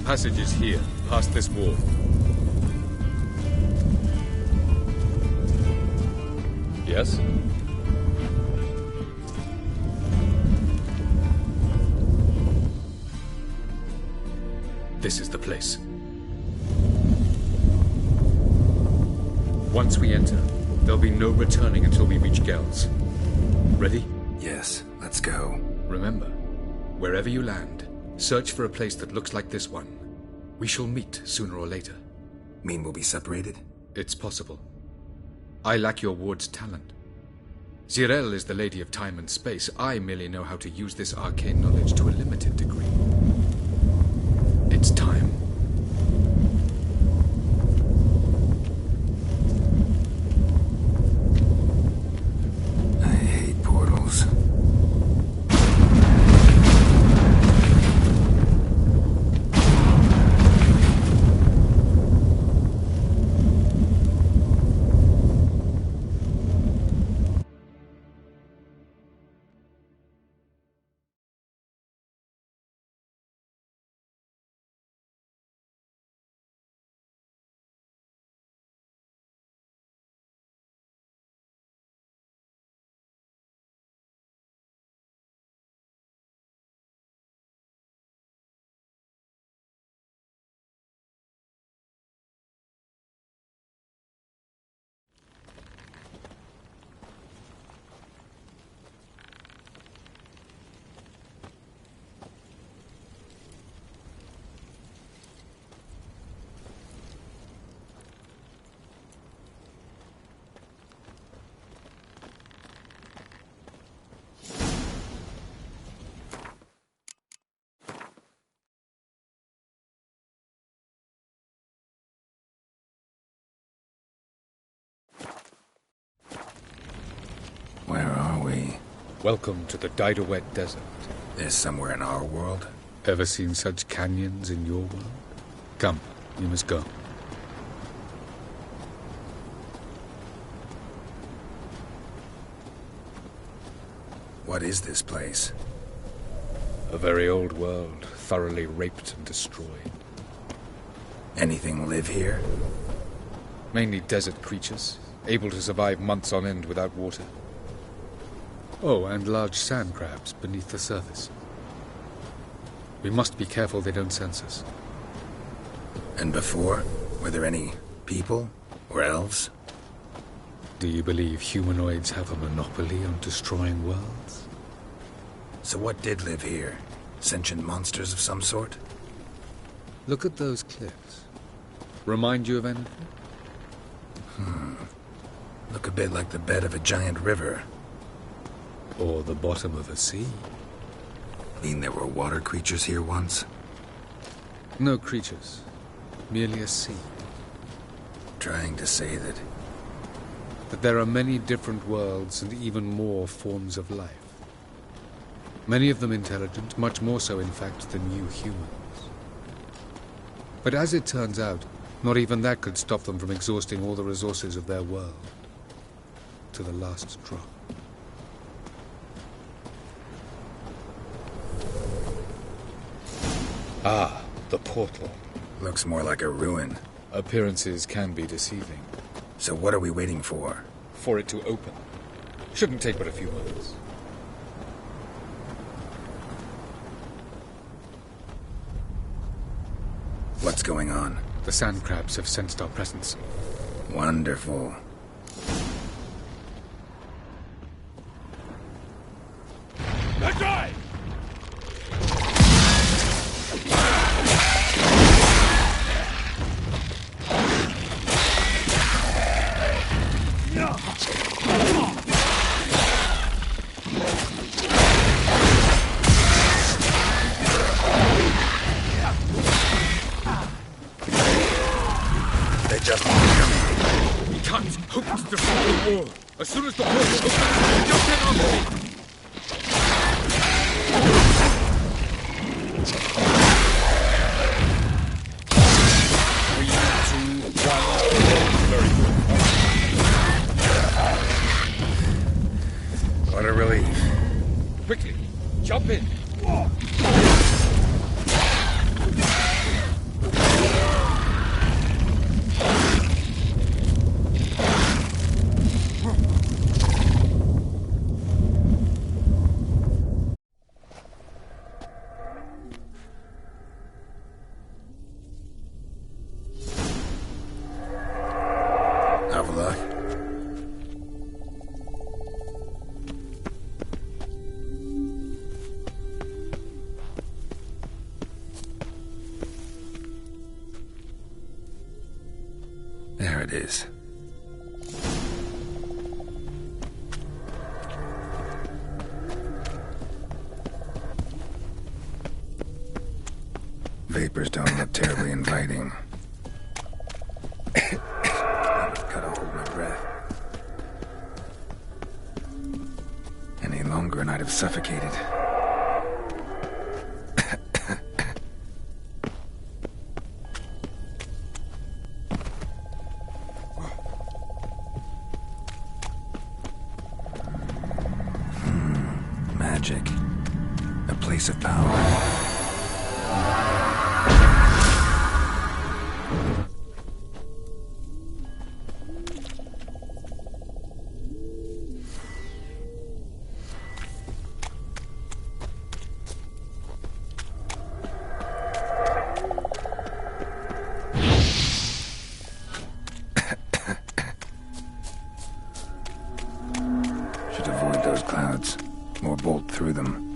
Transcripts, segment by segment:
passage is here, past this wall. Yes? This is the place. Once we enter, there'll be no returning until we reach Gel's. Ready? Yes, let's go. Remember, wherever you land, search for a place that looks like this one. We shall meet sooner or later. Mean we'll be separated? It's possible. I lack your ward's talent. Zirel is the lady of time and space. I merely know how to use this arcane knowledge to a limited degree. It's time. I hate portals. Where are we? Welcome to the Didowet Desert. This somewhere in our world? Ever seen such canyons in your world? Come, you must go. What is this place? A very old world, thoroughly raped and destroyed. Anything live here? Mainly desert creatures, able to survive months on end without water. Oh, and large sand crabs beneath the surface. We must be careful they don't sense us. And before? Were there any people? Or elves? Do you believe humanoids have a monopoly on destroying worlds? So what did live here? Sentient monsters of some sort? Look at those cliffs. Remind you of anything? Look a bit like the bed of a giant river. Or the bottom of a sea? Mean there were water creatures here once? No creatures. Merely a sea. Trying to say that There are many different worlds and even more forms of life. Many of them intelligent, much more so in fact than you humans. But as it turns out, not even that could stop them from exhausting all the resources of their world. To the last drop. Ah, the portal. looks more like a ruin. Appearances can be deceiving. So what are we waiting for? For it to open. Shouldn't take but a few moments. What's going on? The sand crabs have sensed our presence. Wonderful. That guy! They just... We can't hope to destroy the wall. As soon as the portal opens, just head on to me. What a relief. Quickly, jump in. it is. Vapors don't look terribly inviting. I must gotta hold my breath. Any longer and I'd have suffocated. Magic. A place of power. Should avoid those clouds, or bolt through them.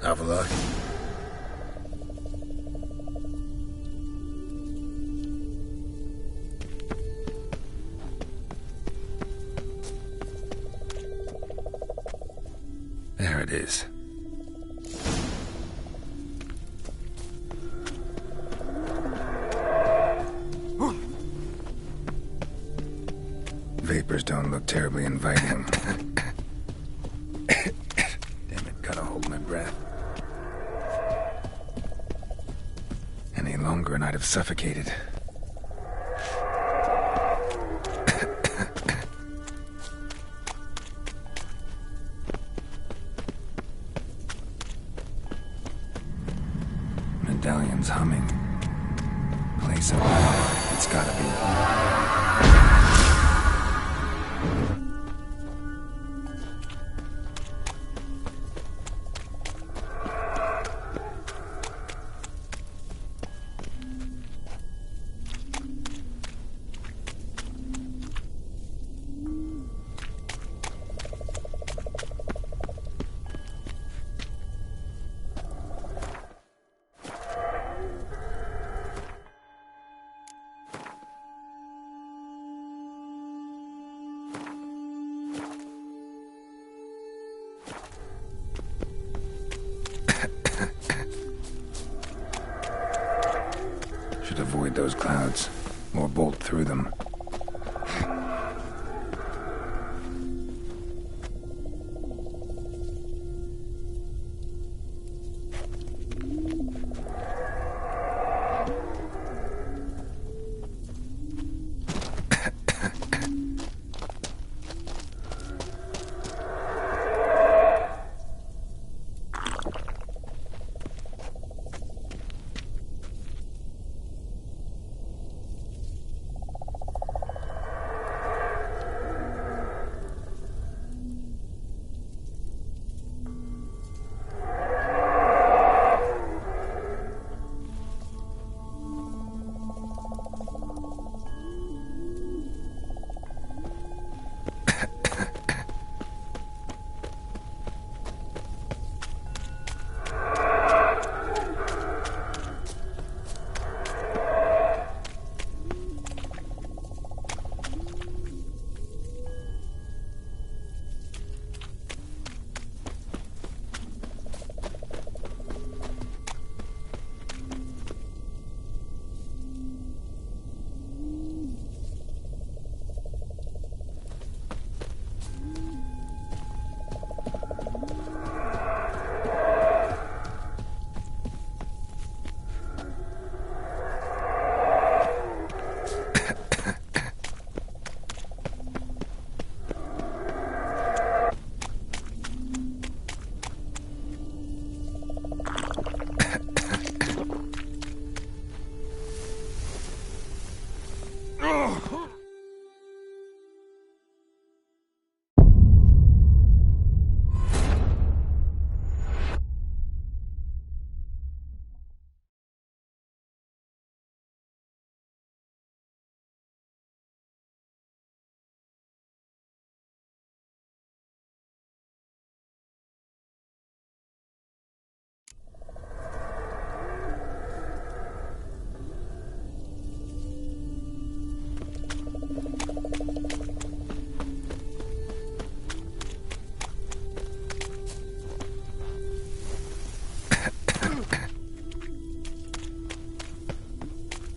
Avila? There it is. Vapors don't look terribly inviting. Damn it, gotta hold my breath. Any longer and I'd have suffocated. Medallion's humming. Place of power. It's gotta be. Should avoid those clouds, or bolt through them.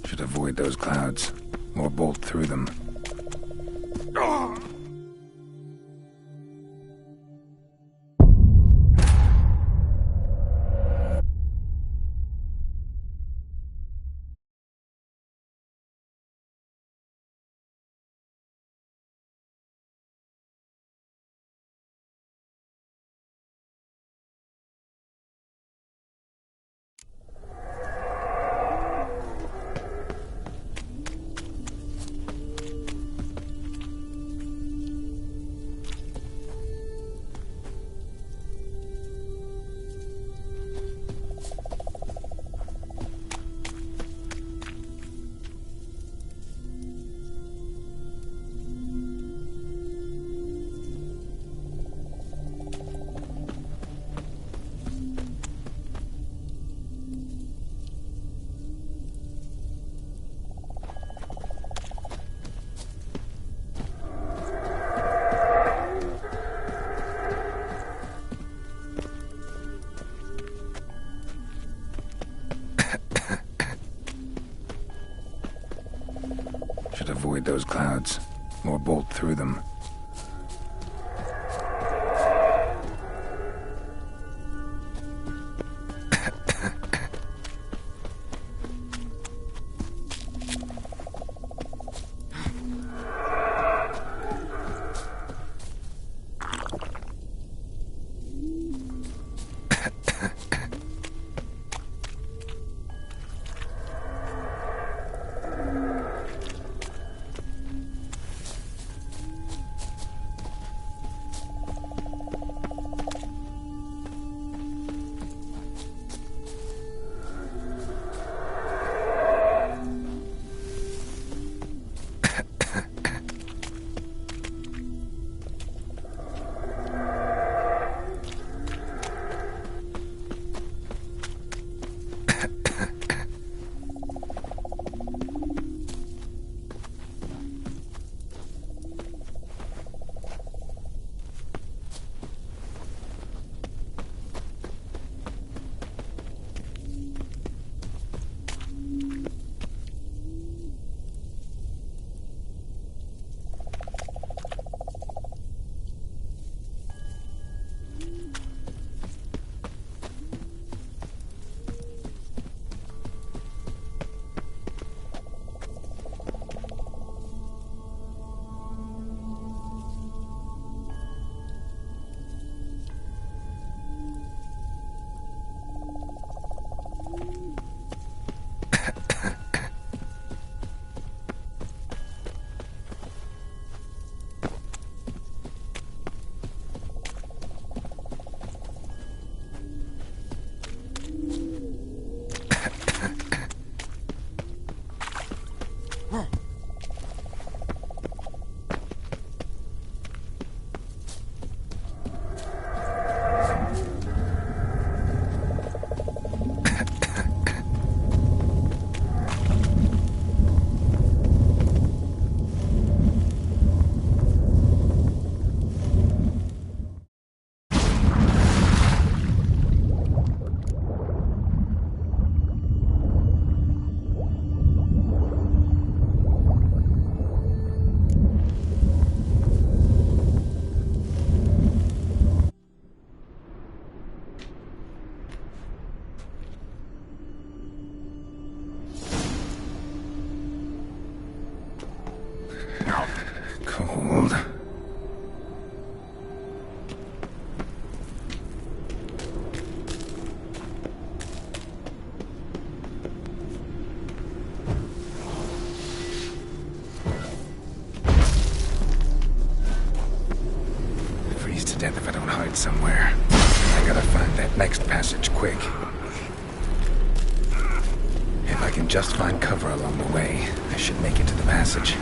Should avoid those clouds, or bolt through them. Should avoid those clouds, or bolt through them. Cold. Freeze to death if I don't hide somewhere. I gotta find that next passage quick. If I can just find cover along the way, I should make it to the passage.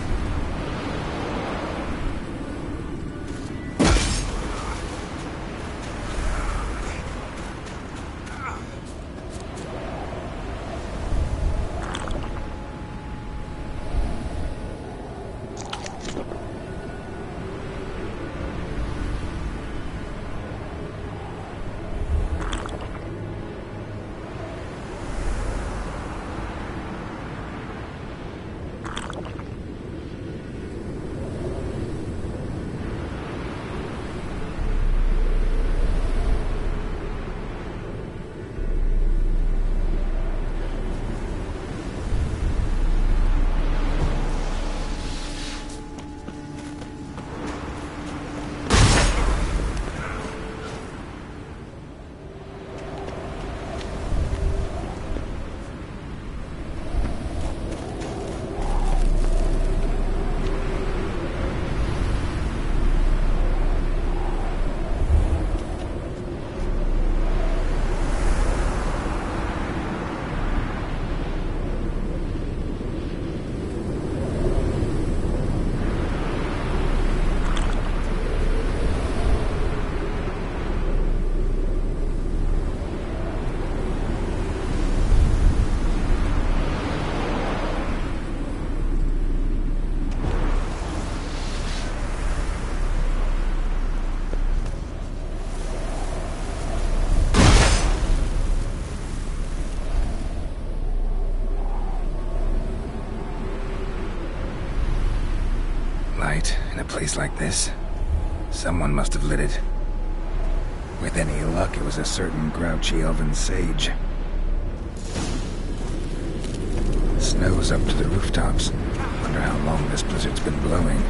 light in a place like this. Someone must have lit it. With any luck, it was a certain grouchy elven sage. Snow's up to the rooftops. Wonder how long this blizzard's been blowing.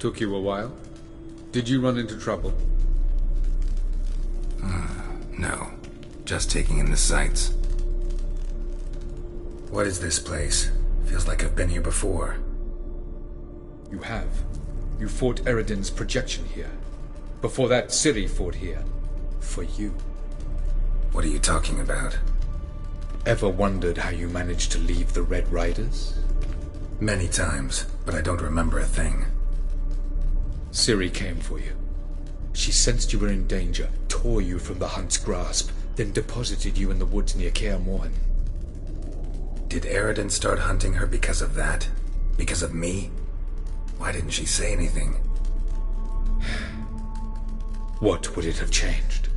Took you a while? Did you run into trouble? No. Just taking in the sights. What is this place? Feels like I've been here before. You have. You fought Eridan's projection here. Before that, Ciri fought here. For you. What are you talking about? Ever wondered how you managed to leave the Red Riders? Many times, but I don't remember a thing. Ciri came for you. She sensed you were in danger, tore you from the Hunt's grasp, then deposited you in the woods near Kaer Morhen. Did Eridan start hunting her because of that? Because of me? Why didn't she say anything? What would it have changed?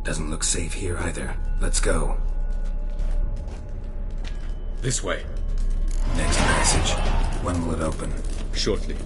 Doesn't look safe here either. Let's go. This way. Next passage. When will it open? Shortly.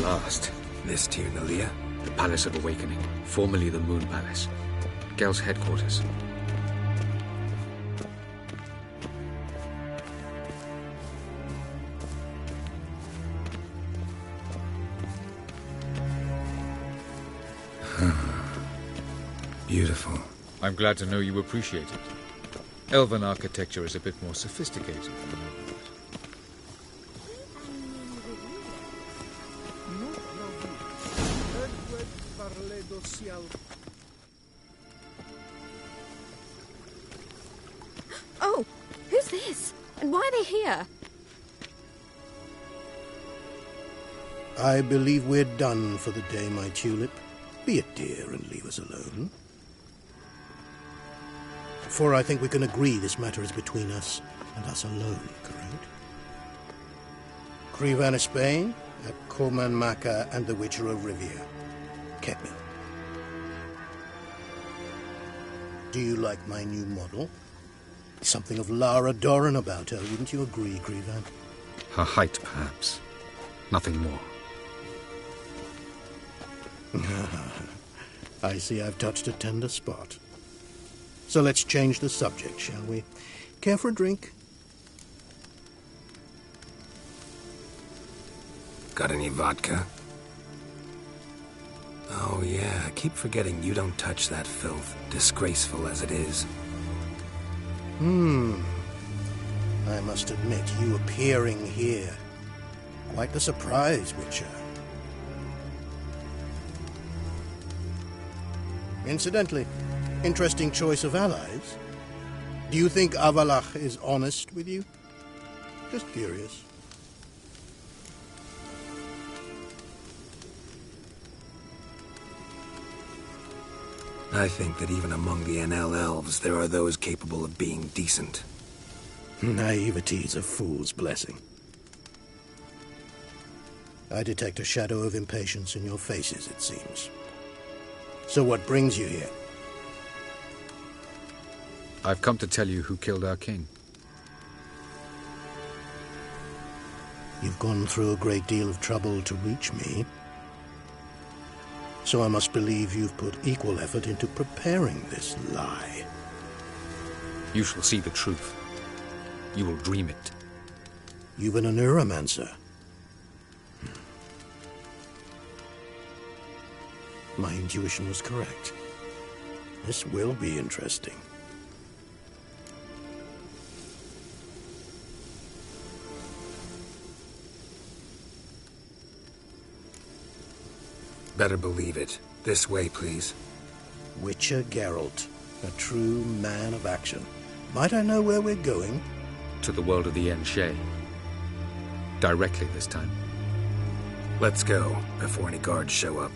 last. This Tirnalia? The Palace of Awakening, formerly the Moon Palace. Gel's headquarters. Beautiful. I'm glad to know you appreciate it. Elven architecture is a bit more sophisticated. Oh, who's this? And why are they here? I believe we're done for the day, my tulip. Be a dear and leave us alone. For I think we can agree this matter is between us and us alone, correct? Krivan Spain, at Korman Maka and the Witcher of Rivia. Kepil. Do you like my new model? Something of Lara Doran about her, wouldn't you agree, Krivan? Her height, perhaps. Nothing more. I see I've touched a tender spot. So let's change the subject, shall we? Care for a drink? Got any vodka? Oh yeah, I keep forgetting you don't touch that filth, disgraceful as it is. I must admit, you appearing here, quite the surprise, Witcher. Incidentally, interesting choice of allies. Do you think Avalach is honest with you? Just curious. I think that even among the NL elves, there are those capable of being decent. Naivety's a fool's blessing. I detect a shadow of impatience in your faces, it seems. So what brings you here? I've come to tell you who killed our king. You've gone through a great deal of trouble to reach me. So I must believe you've put equal effort into preparing this lie. You shall see the truth. You will dream it. You've been a neuromancer. My intuition was correct. This will be interesting. Better believe it. This way, please. Witcher Geralt, a true man of action. Might I know where we're going? To the world of the Enshe. Directly this time. Let's go, before any guards show up.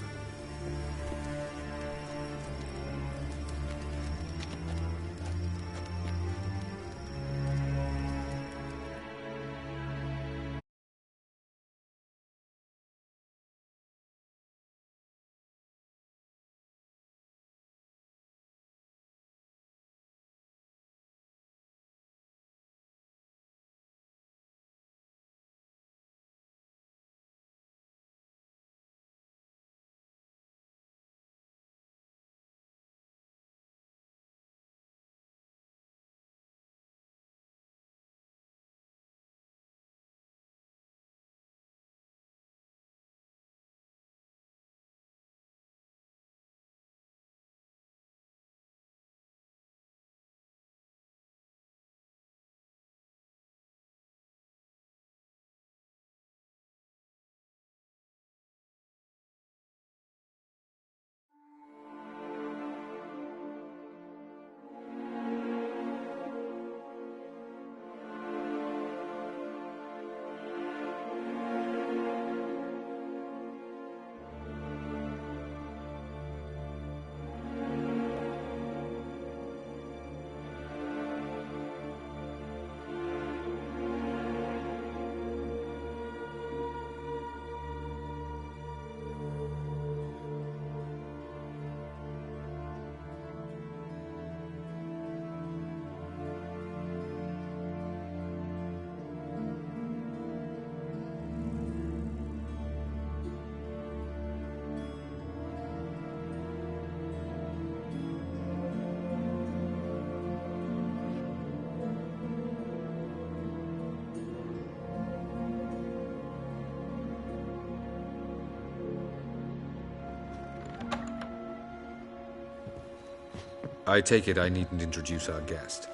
I take it I needn't introduce our guest.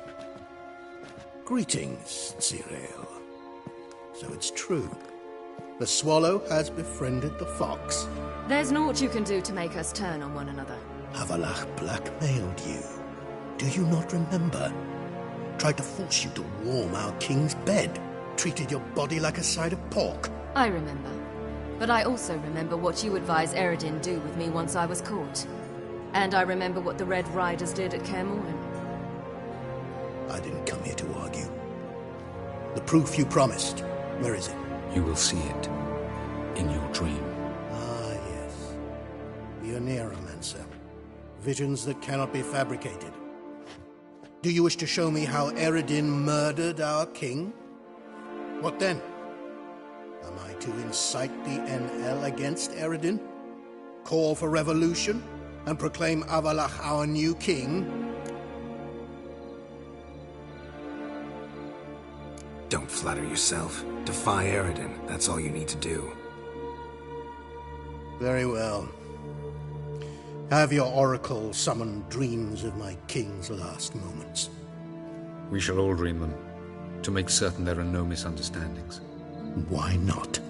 Greetings, Cyril. So it's true. The swallow has befriended the fox. There's naught you can do to make us turn on one another. Avalach blackmailed you. Do you not remember? Tried to force you to warm our king's bed. Treated your body like a side of pork. I remember. But I also remember what you advised Eredin do with me once I was caught. And I remember what the Red Riders did at Kaer Morhen. I didn't come here to argue. The proof you promised, where is it? You will see it in your dream. Ah, yes. The Oneromancer. Visions that cannot be fabricated. Do you wish to show me how Eredin murdered our king? What then? Am I to incite the NL against Eredin? Call for revolution? And proclaim Avalach our new king? Don't flatter yourself. Defy Eredin. That's all you need to do. Very well. Have your oracle summon dreams of my king's last moments. We shall all dream them, to make certain there are no misunderstandings. Why not?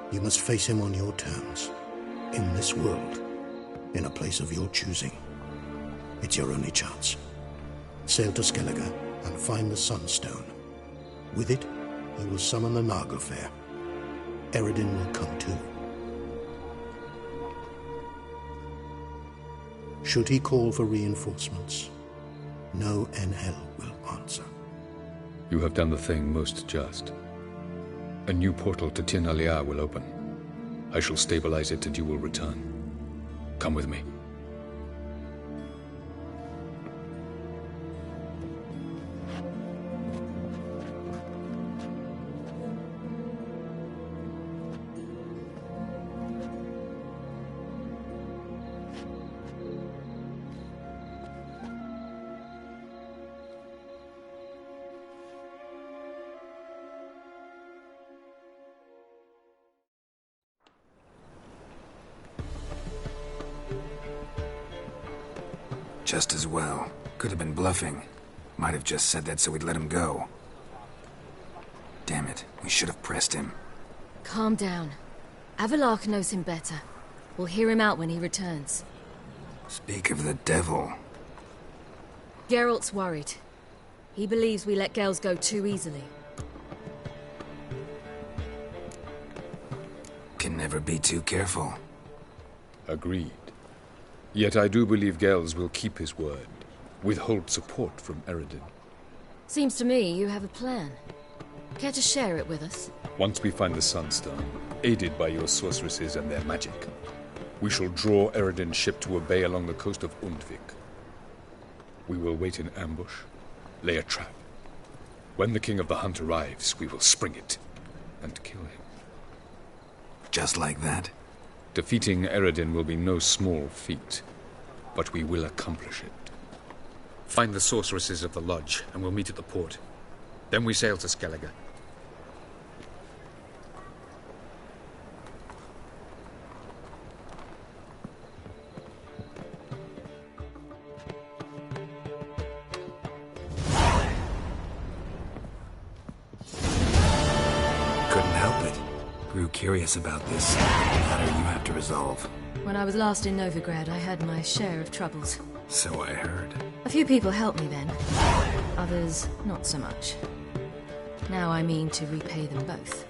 You must face him on your terms. In this world. In a place of your choosing. It's your only chance. Sail to Skellige and find the Sunstone. With it, you will summon the Naga Fair. Eredin will come too. Should he call for reinforcements, no NL will answer. You have done the thing most just. A new portal to Tin Alia will open. I shall stabilize it and you will return. Come with me. Just as well. Could have been bluffing. Might have just said that so we'd let him go. Damn it, we should have pressed him. Calm down. Avalach knows him better. We'll hear him out when he returns. Speak of the devil. Geralt's worried. He believes we let girls go too easily. Can never be too careful. Agreed. Yet I do believe Gels will keep his word, withhold support from Eredin. Seems to me you have a plan. Care to share it with us? Once we find the Sunstone, aided by your sorceresses and their magic, we shall draw Eredin's ship to a bay along the coast of Undvik. We will wait in ambush, lay a trap. When the King of the Hunt arrives, we will spring it and kill him. Just like that? Defeating Eredin will be no small feat, but we will accomplish it. Find the sorceresses of the lodge, and we'll meet at the port. Then we sail to Skellige. Couldn't help it. Grew curious about this matter you have to resolve. When I was last in Novigrad, I had my share of troubles. So I heard. A few people helped me then. Others, not so much. Now I mean to repay them both.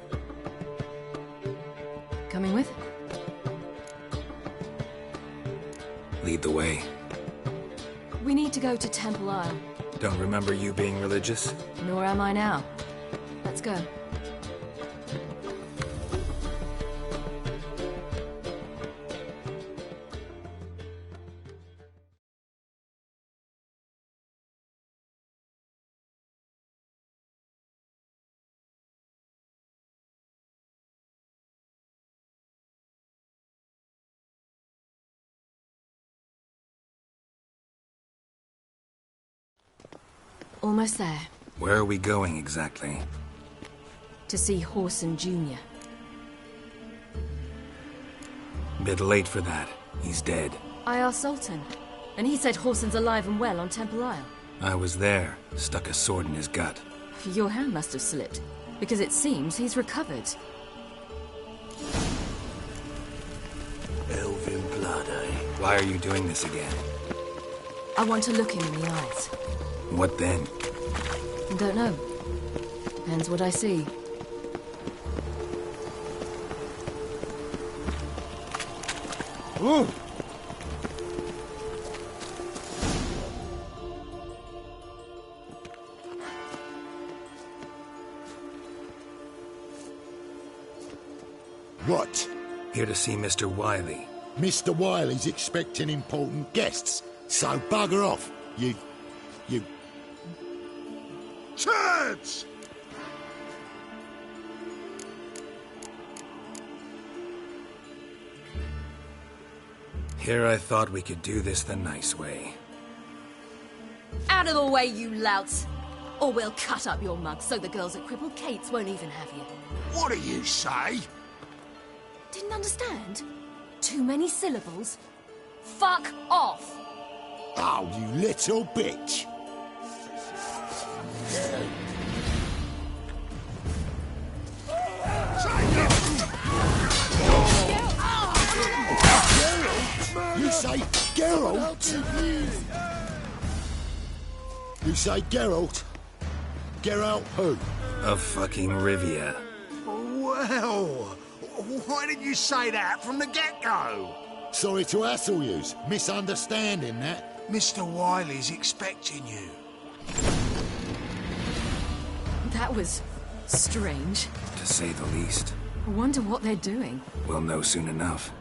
Coming with? Lead the way. We need to go to Temple Isle. Don't remember you being religious? Nor am I now. Let's go. Almost there. Where are we going exactly? To see Horson Jr. Bit late for that. He's dead. I asked Sultan, and he said Horson's alive and well on Temple Isle. I was there. Stuck a sword in his gut. Your hand must have slipped, because it seems he's recovered. Elven blood, eh? Why are you doing this again? I want to look him in the eyes. What then? Don't know. Depends what I see. Ooh. What? Here to see Mr. Wiley. Mr. Wiley's expecting important guests, so bugger off, you... Turds! Here I thought we could do this the nice way. Out of the way, you louts! Or we'll cut up your mug so the girls at Cripple Kate's won't even have you. What do you say? Didn't understand? Too many syllables? Fuck off! Oh, you little bitch! You say Geralt? You say Geralt? Geralt who? Of fucking Rivia. Well, why did you say that from the get-go? Sorry to hassle yous. Misunderstanding that. Mr. Wiley's expecting you. That was strange. To say the least. I wonder what they're doing. We'll know soon enough.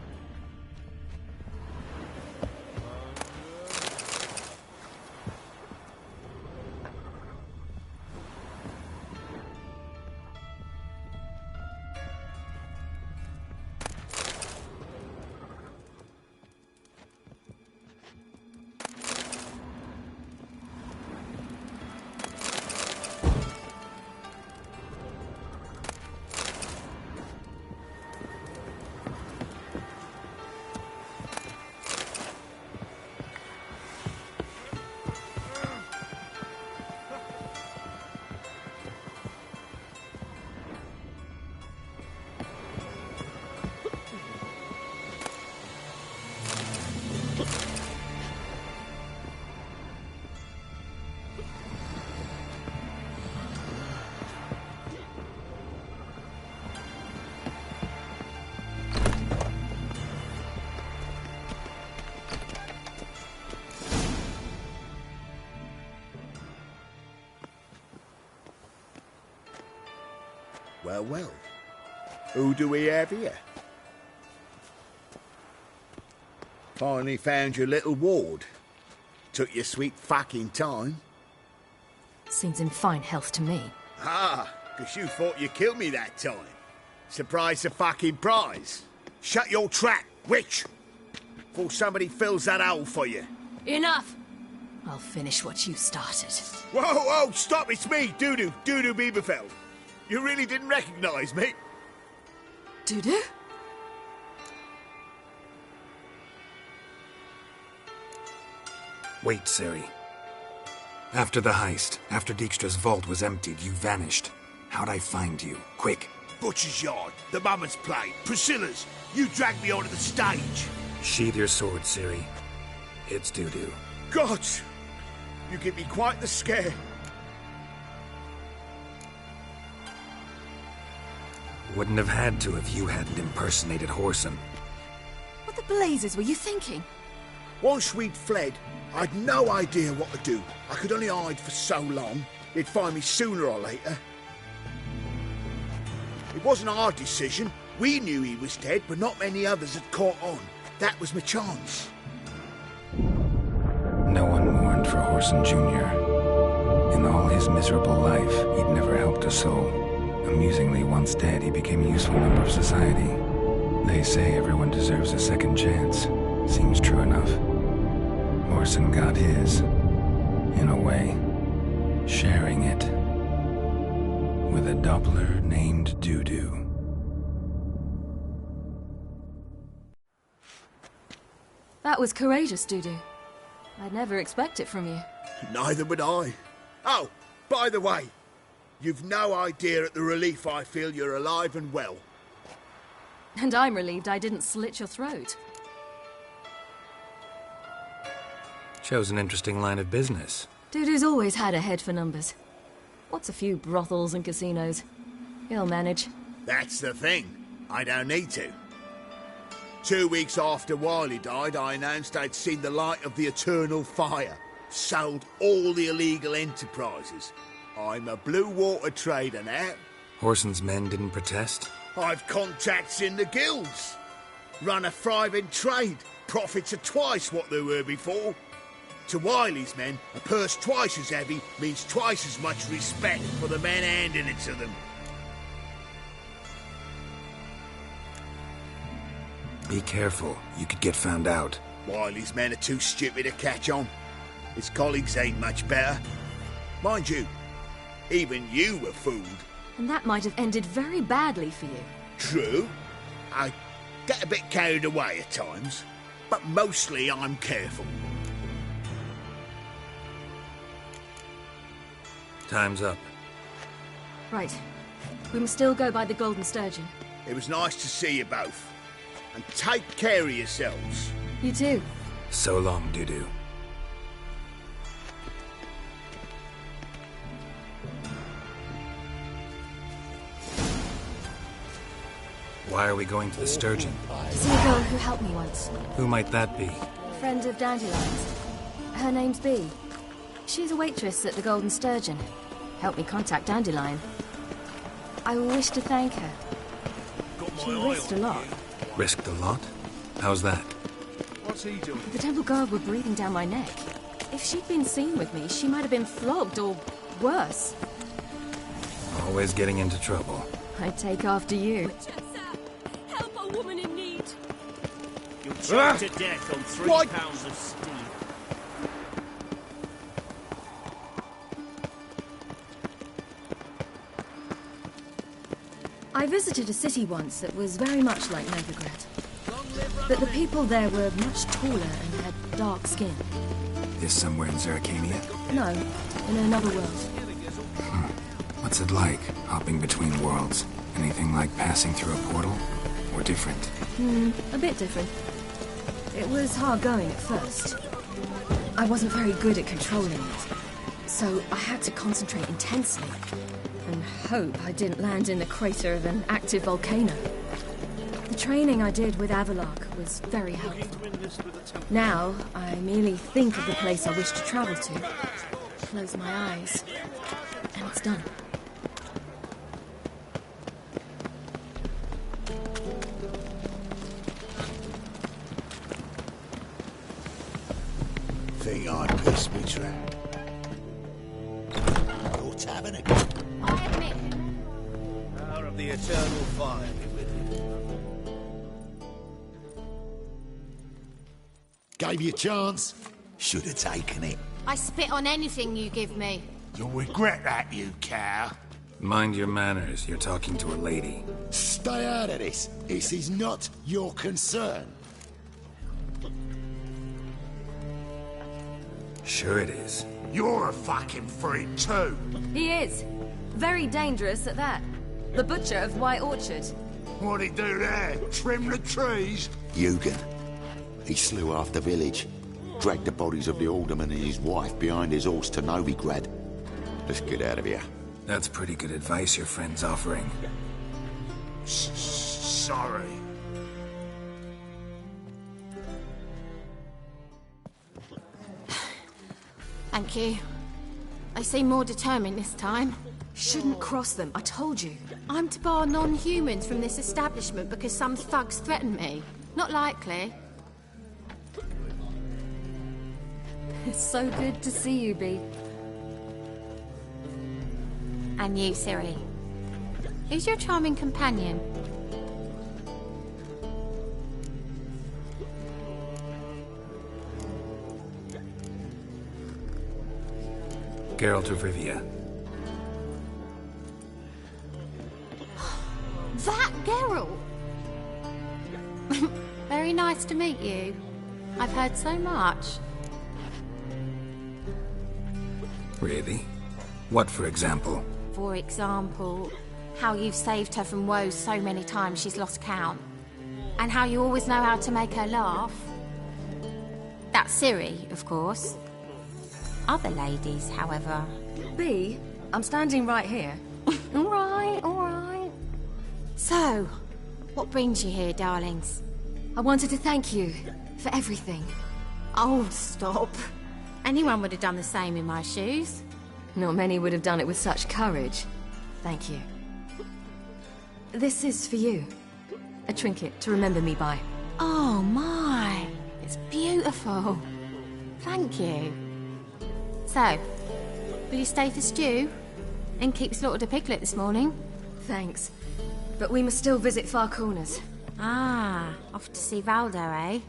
Well, well. Who do we have here? Finally found your little ward. Took your sweet fucking time. Seems in fine health to me. Ah, 'cause you thought you killed me that time. Surprise the fucking prize. Shut your trap, witch! Before somebody fills that hole for you. Enough! I'll finish what you started. Whoa, whoa, stop, it's me, Dudu Bieberfeld. You really didn't recognize me? Dudu? Wait, Ciri. After the heist, after Dijkstra's vault was emptied, you vanished. How'd I find you? Quick, Butcher's yard, the mummer's plate, Priscilla's. You dragged me onto the stage. Sheathe your sword, Ciri. It's doo-doo. God! You give me quite the scare. Wouldn't have had to if you hadn't impersonated Whoreson. What the blazes were you thinking? Once we'd fled, I'd no idea what to do. I could only hide for so long. They'd find me sooner or later. It wasn't our decision. We knew he was dead, but not many others had caught on. That was my chance. No one mourned for Whoreson Jr. In all his miserable life, he'd never helped a soul. Amusingly, once dead, he became a useful member of society. They say everyone deserves a second chance. Seems true enough. Whoreson got his, in a way, sharing it with a Doppler named Doo-Doo. That was courageous, Doo-Doo. I'd never expect it from you. Neither would I. Oh, by the way, you've no idea at the relief I feel you're alive and well. And I'm relieved I didn't slit your throat. Shows an interesting line of business. Doo-Doo's always had a head for numbers. What's a few brothels and casinos? He'll manage. That's the thing. I don't need to. 2 weeks after Wiley died, I announced I'd seen the light of the eternal fire. Sold all the illegal enterprises. I'm a blue water trader now. Whoreson's men didn't protest? I've contacts in the guilds. Run a thriving trade. Profits are twice what they were before. To Wiley's men, a purse twice as heavy means twice as much respect for the men handing it to them. Be careful. You could get found out. Wiley's men are too stupid to catch on. His colleagues ain't much better. Mind you, even you were fooled. And that might have ended very badly for you. True. I get a bit carried away at times, but mostly I'm careful. Time's up. Right. We must still go by the Golden Sturgeon. It was nice to see you both. And take care of yourselves. You too. So long, Doo-Doo. Why are we going to the Sturgeon? To see a girl who helped me once. Who might that be? A friend of Dandelion's. Her name's Bee. She's a waitress at the Golden Sturgeon. Helped me contact Dandelion. I wish to thank her. She risked a lot. Risked a lot? How's that? What's he doing? The temple guard were breathing down my neck. If she'd been seen with me, she might have been flogged or worse. Always getting into trouble. I'd take after you. Help a woman in need. You'll choke to death on 3 pounds of steel. I visited a city once that was very much like Novigrad. But the people there were much taller and had dark skin. This somewhere in Zeracania? No, in another world. What's it like, hopping between worlds? Anything like passing through a portal? Or different? A bit different. It was hard going at first. I wasn't very good at controlling it, so I had to concentrate intensely and hope I didn't land in the crater of an active volcano. The training I did with Avalark was very helpful. Now, I merely think of the place I wish to travel to, close my eyes, and it's done. Think I pissed me trap. Your tabernacle. I admit. Power of the eternal fire be with you. Gave you a chance. Should have taken it. I spit on anything you give me. You'll regret that, you cow. Mind your manners. You're talking to a lady. Stay out of this. This is not your concern. Sure it is. You're a fucking freak too. He is. Very dangerous at that. The butcher of White Orchard. What'd he do there? Trim the trees? Eugen. He slew half the village. Dragged the bodies of the alderman and his wife behind his horse to Novigrad. Let's get out of here. That's pretty good advice your friend's offering. Sorry. Thank you. They seem more determined this time. Shouldn't cross them, I told you. I'm to bar non-humans from this establishment because some thugs threaten me. Not likely. It's so good to see you, Bee. And you, Ciri. Who's your charming companion? Geralt of Rivia. That Geralt! Very nice to meet you. I've heard so much. Really? What, for example? For example, how you've saved her from woes so many times she's lost count. And how you always know how to make her laugh. That's Ciri, of course. Other ladies, however... Bee, I'm standing right here. All right. So, what brings you here, darlings? I wanted to thank you for everything. Oh, stop. Anyone would have done the same in my shoes. Not many would have done it with such courage. Thank you. This is for you. A trinket to remember me by. Oh, my. It's beautiful. Thank you. So, will you stay for stew? And keep slaughtered a piglet this morning? Thanks. But we must still visit Far Corners. Ah, off to see Valdo, eh?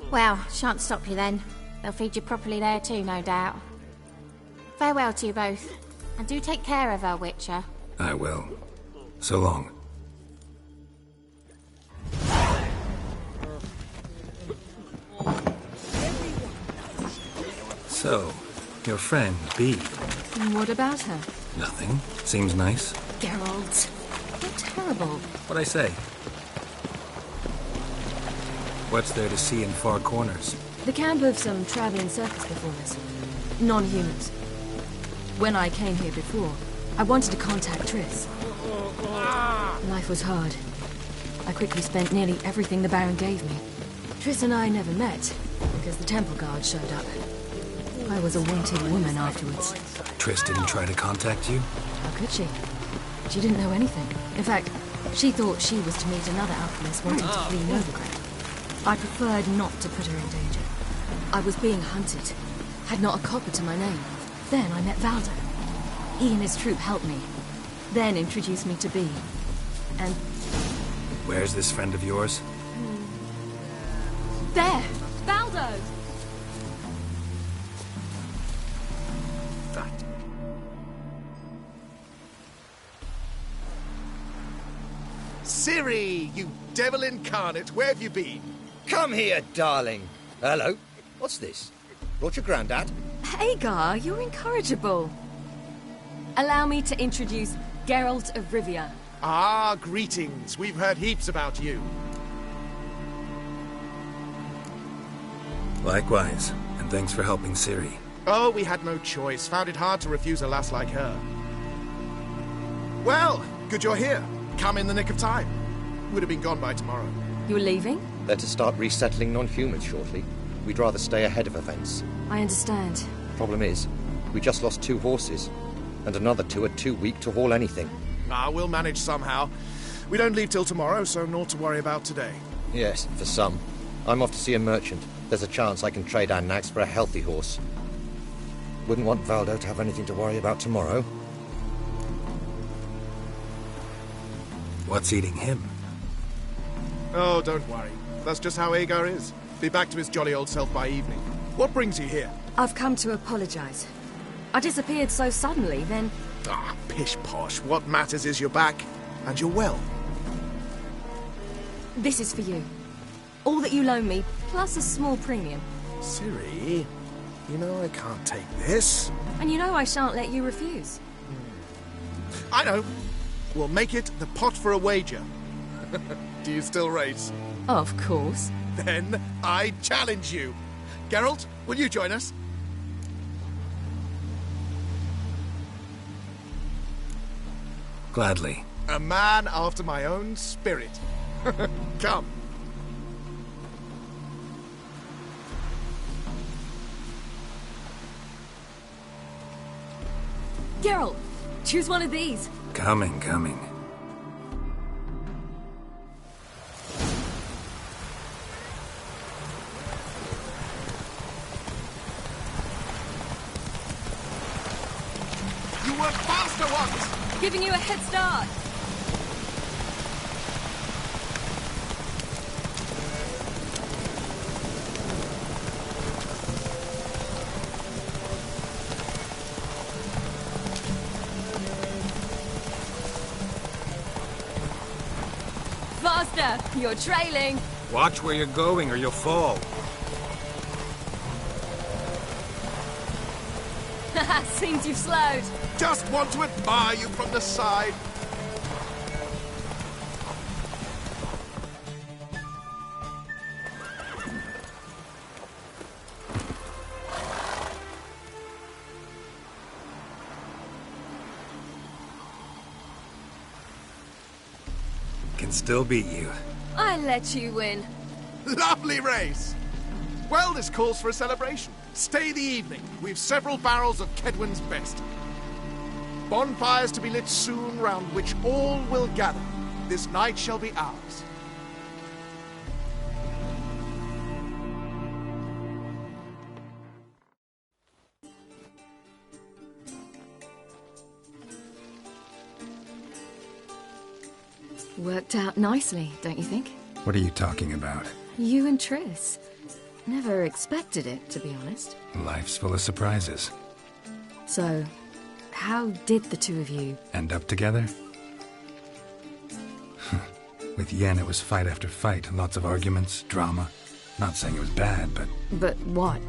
Well, shan't stop you then. They'll feed you properly there too, no doubt. Farewell to you both. And do take care of her, Witcher. I will. So long. So, your friend, Bee. And what about her? Nothing. Seems nice. Geralt. You're terrible. What'd I say? What's there to see in Far Corners? The camp of some traveling circus performers. Non-humans. When I came here before, I wanted to contact Triss. Life was hard. I quickly spent nearly everything the Baron gave me. Triss and I never met, because the temple guard showed up. I was a wanted woman afterwards. Triss didn't try to contact you? How could she? She didn't know anything. In fact, she thought she was to meet another alchemist wanting to flee Novigrad. I preferred not to put her in danger. I was being hunted. Had not a copper to my name. Then I met Valdo. He and his troop helped me. Then introduced me to Bee. And... Where's this friend of yours? There! Valdo! Ciri, you devil incarnate, where have you been? Come here, darling. Hello. What's this? Brought your granddad? Hagar, you're incorrigible. Allow me to introduce Geralt of Rivia. Ah, greetings. We've heard heaps about you. Likewise, and thanks for helping Ciri. Oh, we had no choice. Found it hard to refuse a lass like her. Well, good you're here. Come in the nick of time. Would have been gone by tomorrow. You're leaving? They're to start resettling non-humans shortly. We'd rather stay ahead of events. I understand. Problem is, we just lost 2 horses. And another 2 are too weak to haul anything. Ah, we'll manage somehow. We don't leave till tomorrow, so naught to worry about today. Yes, for some. I'm off to see a merchant. There's a chance I can trade our nags for a healthy horse. Wouldn't want Valdo to have anything to worry about tomorrow. What's eating him? Oh, don't worry. That's just how Agar is. Be back to his jolly old self by evening. What brings you here? I've come to apologize. I disappeared so suddenly, then... Ah, pish-posh. What matters is you're back, and you're well. This is for you. All that you loan me, plus a small premium. Ciri, you know I can't take this. And you know I shan't let you refuse. I know. We'll make it the pot for a wager. Do you still race? Of course. Then I challenge you. Geralt, will you join us? Gladly. A man after my own spirit. Come. Geralt, choose one of these. Coming. You were faster once! Giving you a head start. Faster! You're trailing. Watch where you're going or you'll fall. Haha, seems you've slowed. Just want to admire you from the side. Can still beat you. I let you win. Lovely race! Well, this calls for a celebration. Stay the evening. We've several barrels of Kedwen's best. Bonfires to be lit soon, round which all will gather. This night shall be ours. Worked out nicely, don't you think? What are you talking about? You and Triss. Never expected it, to be honest. Life's full of surprises. So, how did the two of you... End up together? With Yen, it was fight after fight. Lots of arguments, drama. Not saying it was bad, but... But what?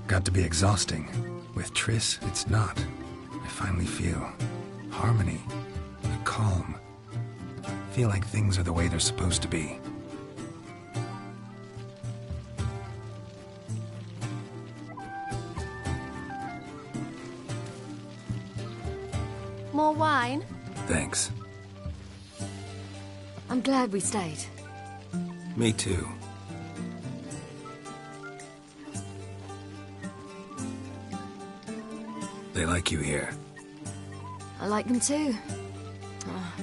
Got to be exhausting. With Triss, it's not. I finally feel harmony, a calm. Feel like things are the way they're supposed to be. More wine? Thanks. I'm glad we stayed. Me too. They like you here. I like them too. Oh,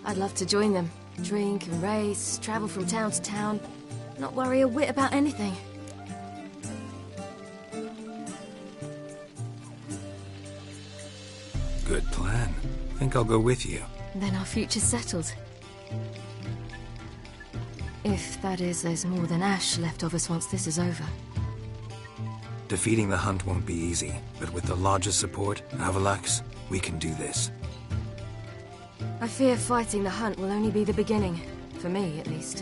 I'd love to join them. Drink and race, travel from town to town. Not worry a whit about anything. Good plan. Think I'll go with you. Then our future's settled. If, that is, there's more than ash left of us once this is over. Defeating the hunt won't be easy, but with the Lodge's support, Avalax, we can do this. I fear fighting the hunt will only be the beginning. For me, at least.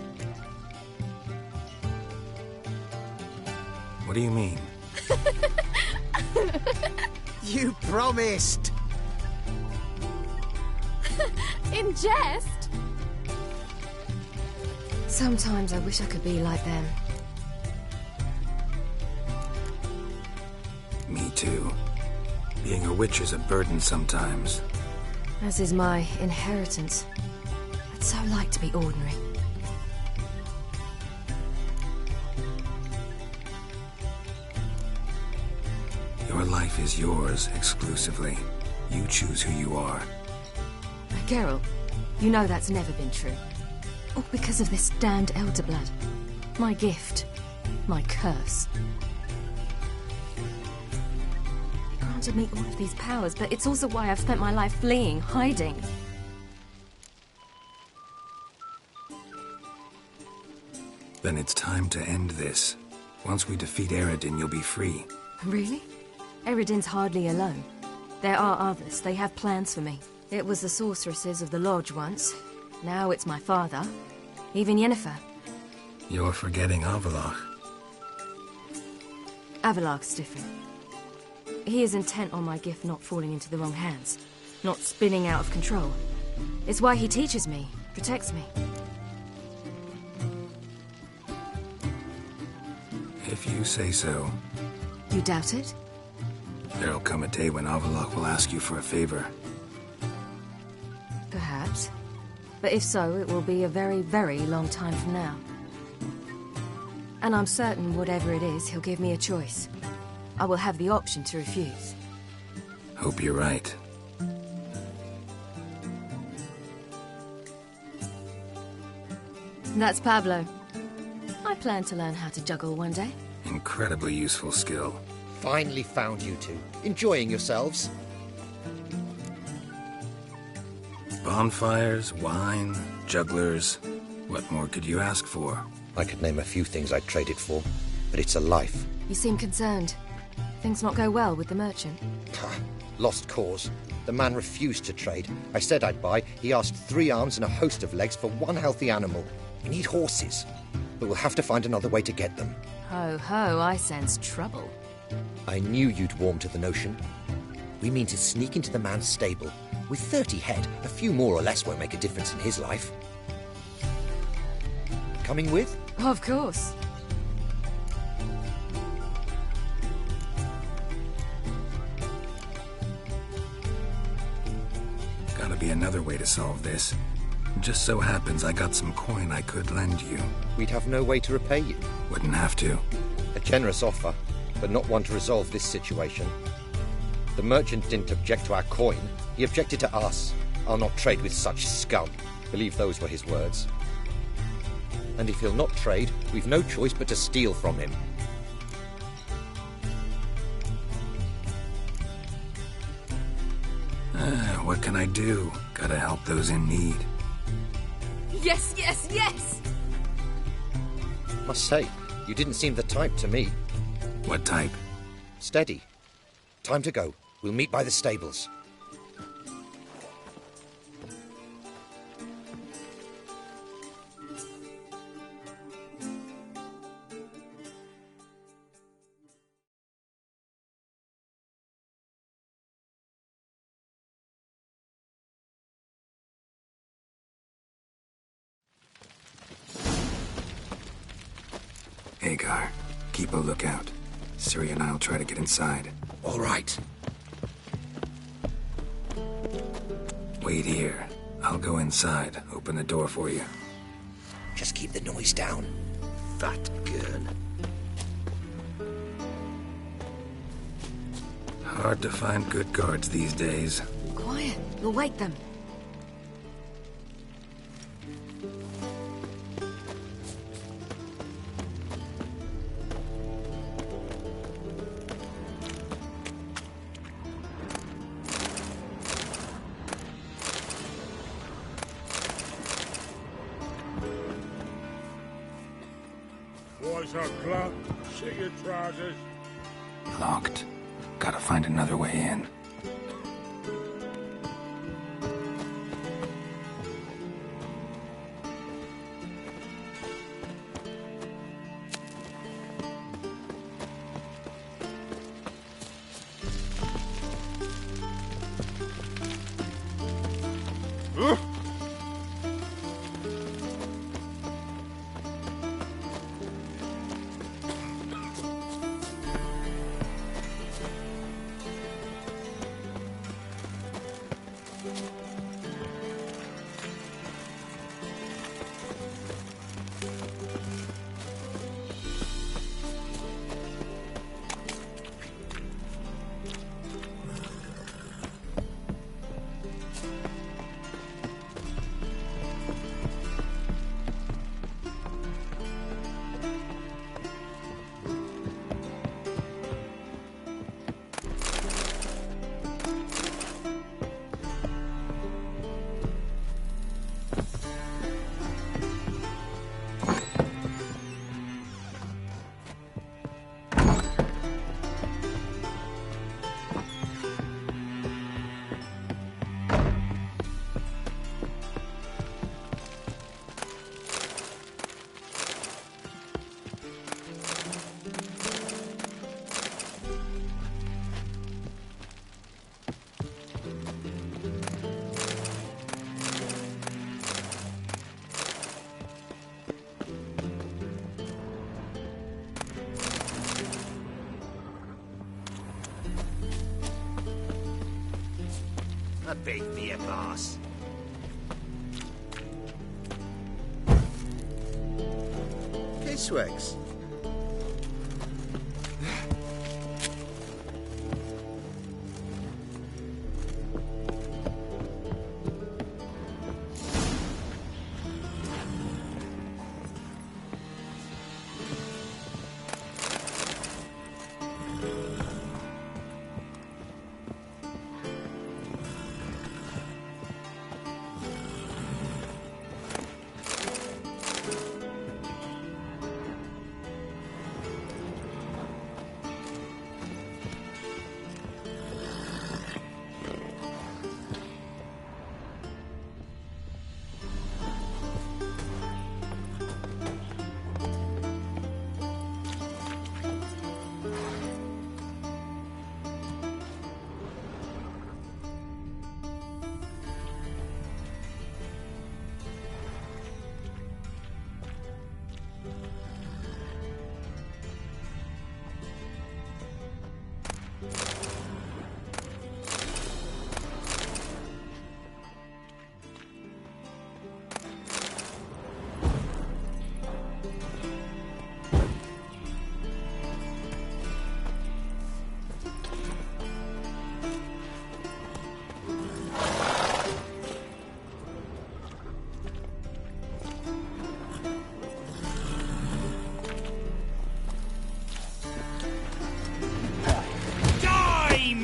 What do you mean? You promised! In jest? Sometimes I wish I could be like them. Me too. Being a witch is a burden sometimes. As is my inheritance. I'd so like to be ordinary. Your life is yours exclusively. You choose who you are. Geralt, you know that's never been true. All because of this damned Elderblood. My gift. My curse. Granted me all of these powers, but it's also why I've spent my life fleeing, hiding. Then it's time to end this. Once we defeat Eredin, you'll be free. Really? Eredin's hardly alone. There are others. They have plans for me. It was the sorceresses of the Lodge once. Now it's my father. Even Yennefer. You're forgetting Avalach. Avalach's different. He is intent on my gift not falling into the wrong hands. not spinning out of control. It's why he teaches me, protects me. If you say so. You doubt it? There'll come a day when Avallac'h will ask you for a favor. Perhaps. But if so, it will be a very, very long time from now. And I'm certain whatever it is, he'll give me a choice. I will have the option to refuse. Hope you're right. That's Pablo. I plan to learn how to juggle one day. Incredibly useful skill. Finally found you two. Enjoying yourselves? Bonfires, wine, jugglers. What more could you ask for? I could name a few things I'd trade it for, but it's a life. You seem concerned. Things not go well with the merchant? Lost cause. The man refused to trade. I said I'd buy. He asked 3 arms and a host of legs for one healthy animal. We need horses, but we'll have to find another way to get them. Ho ho, I sense trouble. I knew you'd warm to the notion. We mean to sneak into the man's stable. With 30 head, a few more or less won't make a difference in his life. Coming with? Of course. Gotta be another way to solve this. Just so happens I got some coin I could lend you. We'd have no way to repay you. Wouldn't have to. A generous offer, but not one to resolve this situation. The merchant didn't object to our coin. He objected to us. I'll not trade with such scum. Believe those were his words. And if he'll not trade, we've no choice but to steal from him. What can I do? Gotta help those in need. Yes, yes, yes! Must say, you didn't seem the type to me. What type? Steady. Time to go. We'll meet by the stables. Agar, keep a lookout. Ciri and I'll try to get inside. All right. Wait here. I'll go inside, open the door for you. Just keep the noise down. Fat girl. Hard to find good guards these days. Quiet, you'll wake them. What's up, clock? See your trousers? Locked. Gotta find another way in. A big beer glass. Kiswegs.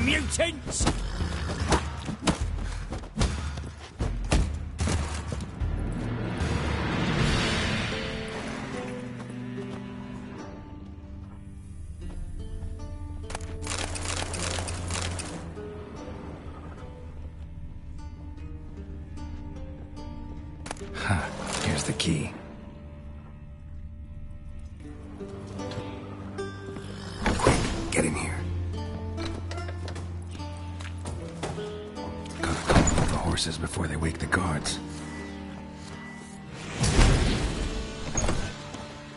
Mutants! Here's the key. Quick, get in here. Gotta calm the horses before they wake the guards.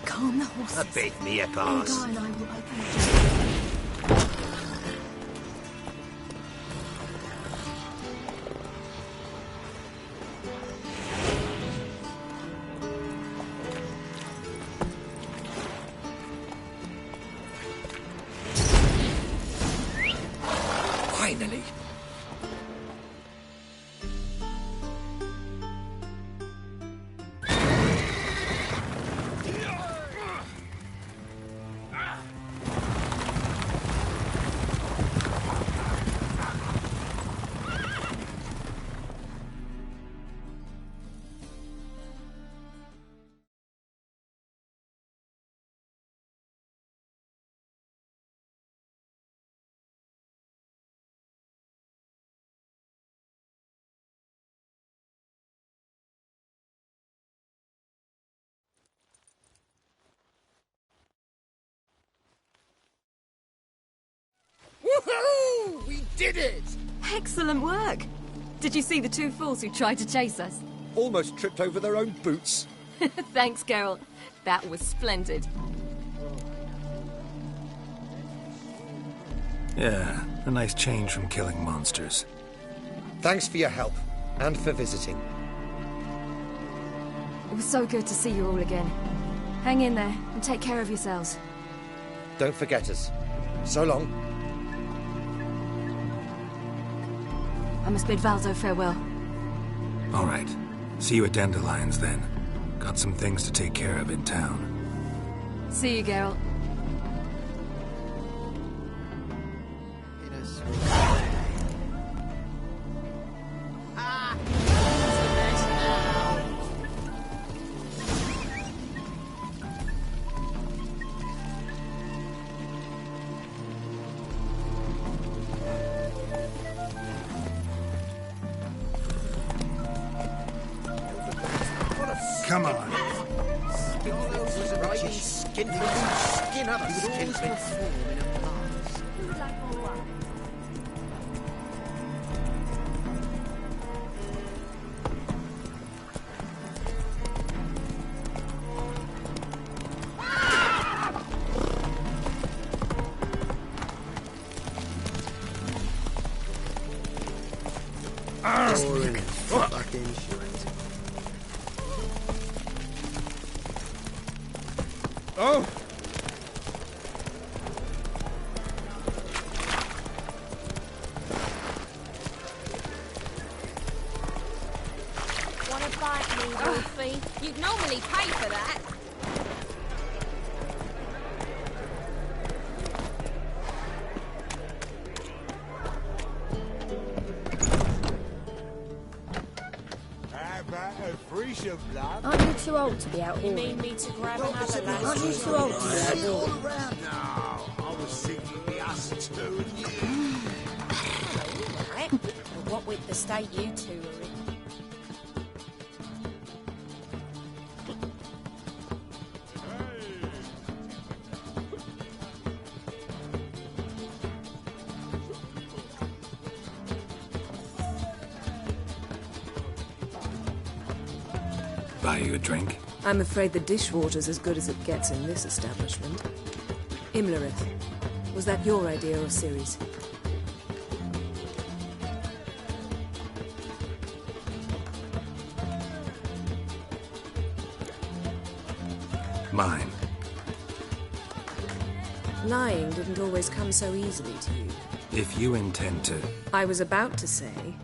Calm the horses. A big beer glass. Ingar and I will open the door. Finally! Woohoo! We did it! Excellent work! Did you see the two fools who tried to chase us? Almost tripped over their own boots. Thanks, Geralt. That was splendid. Yeah, a nice change from killing monsters. Thanks for your help, and for visiting. It was so good to see you all again. Hang in there, and take care of yourselves. Don't forget us. So long. I must bid Valdo farewell. All right. See you at Dandelions, then. Got some things to take care of in town. See you, Geralt. Come on. Skin up, skin. Oh! Want a bite, me, Wolfie? You'd normally pay for that. Aren't you too old to be out You all? mean me to grab another lass? Aren't you too old to be out all? No, I was thinking the us two and you. Right. Well, what with the state you two are in? Buy you a drink? I'm afraid the dishwater's as good as it gets in this establishment. Imlerith, was that your idea or Ciri's? Mine. Lying didn't always come so easily to you. If you intend to... I was about to say,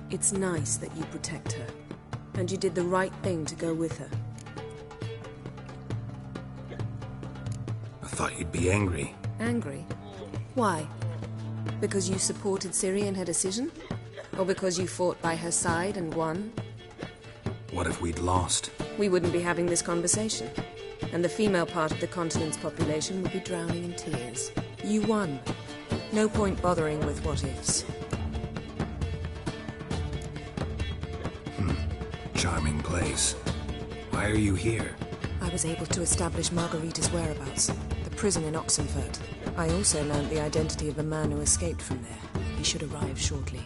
it's nice that you protect her. And you did the right thing to go with her. I thought you'd be angry. Angry? Why? Because you supported Ciri in her decision? Or because you fought by her side and won? What if we'd lost? We wouldn't be having this conversation. And the female part of the continent's population would be drowning in tears. You won. No point bothering with what-ifs. Charming place. Why are you here? I was able to establish Margarita's whereabouts. The prison in Oxenfurt. I also learned the identity of a man who escaped from there. He should arrive shortly.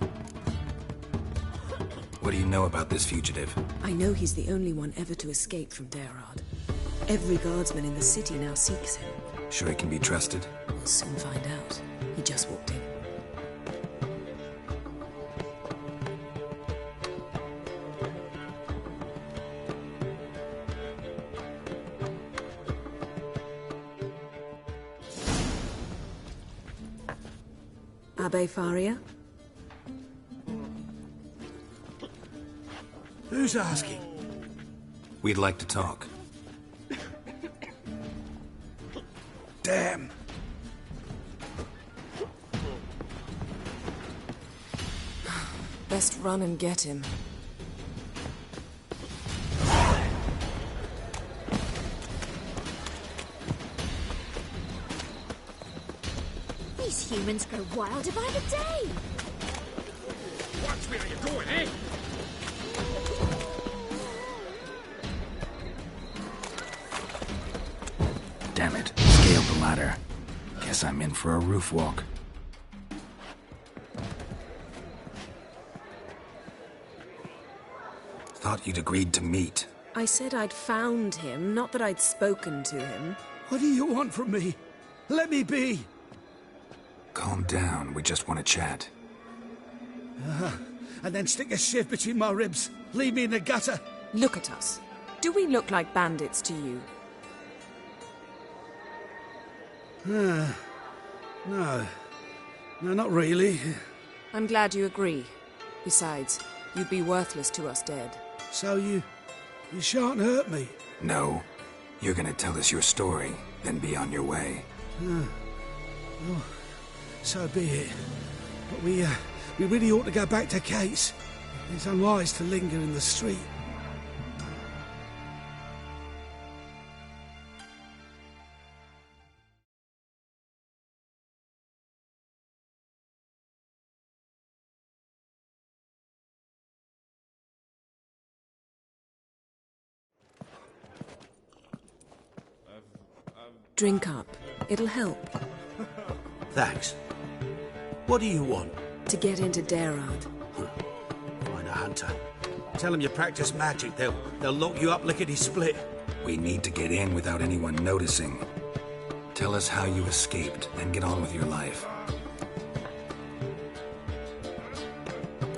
What do you know about this fugitive? I know he's the only one ever to escape from Derard. Every guardsman in the city now seeks him. Sure he can be trusted? We'll soon find out. He just walked in. Abbe Faria? Who's asking? We'd like to talk. Damn. Best run and get him. These humans go wilder by the day. Watch where you're going, eh? Damn it. Scaled the ladder. Guess I'm in for a roof walk. Thought you'd agreed to meet. I said I'd found him, not that I'd spoken to him. What do you want from me? Let me be. Calm down. We just want to chat. And then stick a shiv between my ribs. Leave me in the gutter. Look at us. Do we look like bandits to you? No. No, not really. I'm glad you agree. Besides, you'd be worthless to us dead. So you shan't hurt me? No. You're gonna tell us your story, then be on your way. Oh, so be it. But we really ought to go back to Kate's. It's unwise to linger in the street. Drink up. It'll help. Thanks. What do you want? To get into Derard. Find a hunter. Tell them you practice magic. They'll lock you up lickety-split. We need to get in without anyone noticing. Tell us how you escaped, then get on with your life.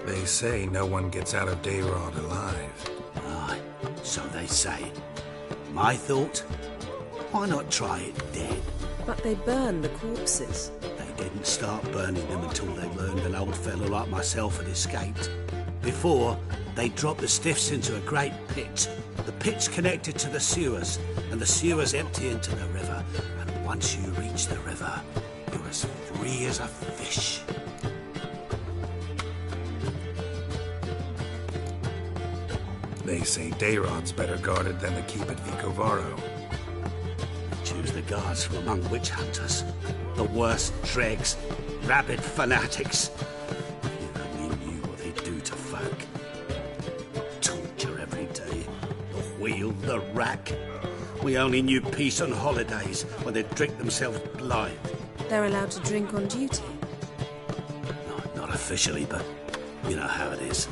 They say no one gets out of Derard alive. Aye, so they say. My thought? Why not try it dead? But they burn the corpses. They didn't start burning them until they learned an old fellow like myself had escaped. Before, they dropped the stiffs into a great pit. The pit's connected to the sewers, and the sewers empty into the river. And once you reach the river, you're as free as a fish. They say Dayrod's better guarded than the keep at Vicovaro. Choose the guards from among witch hunters. The worst dregs, rabid fanatics. You only knew what they do to folk. Torture every day. The wheel, the rack. We only knew peace on holidays when they'd drink themselves blind. They're allowed to drink on duty? Not officially, but you know how it is.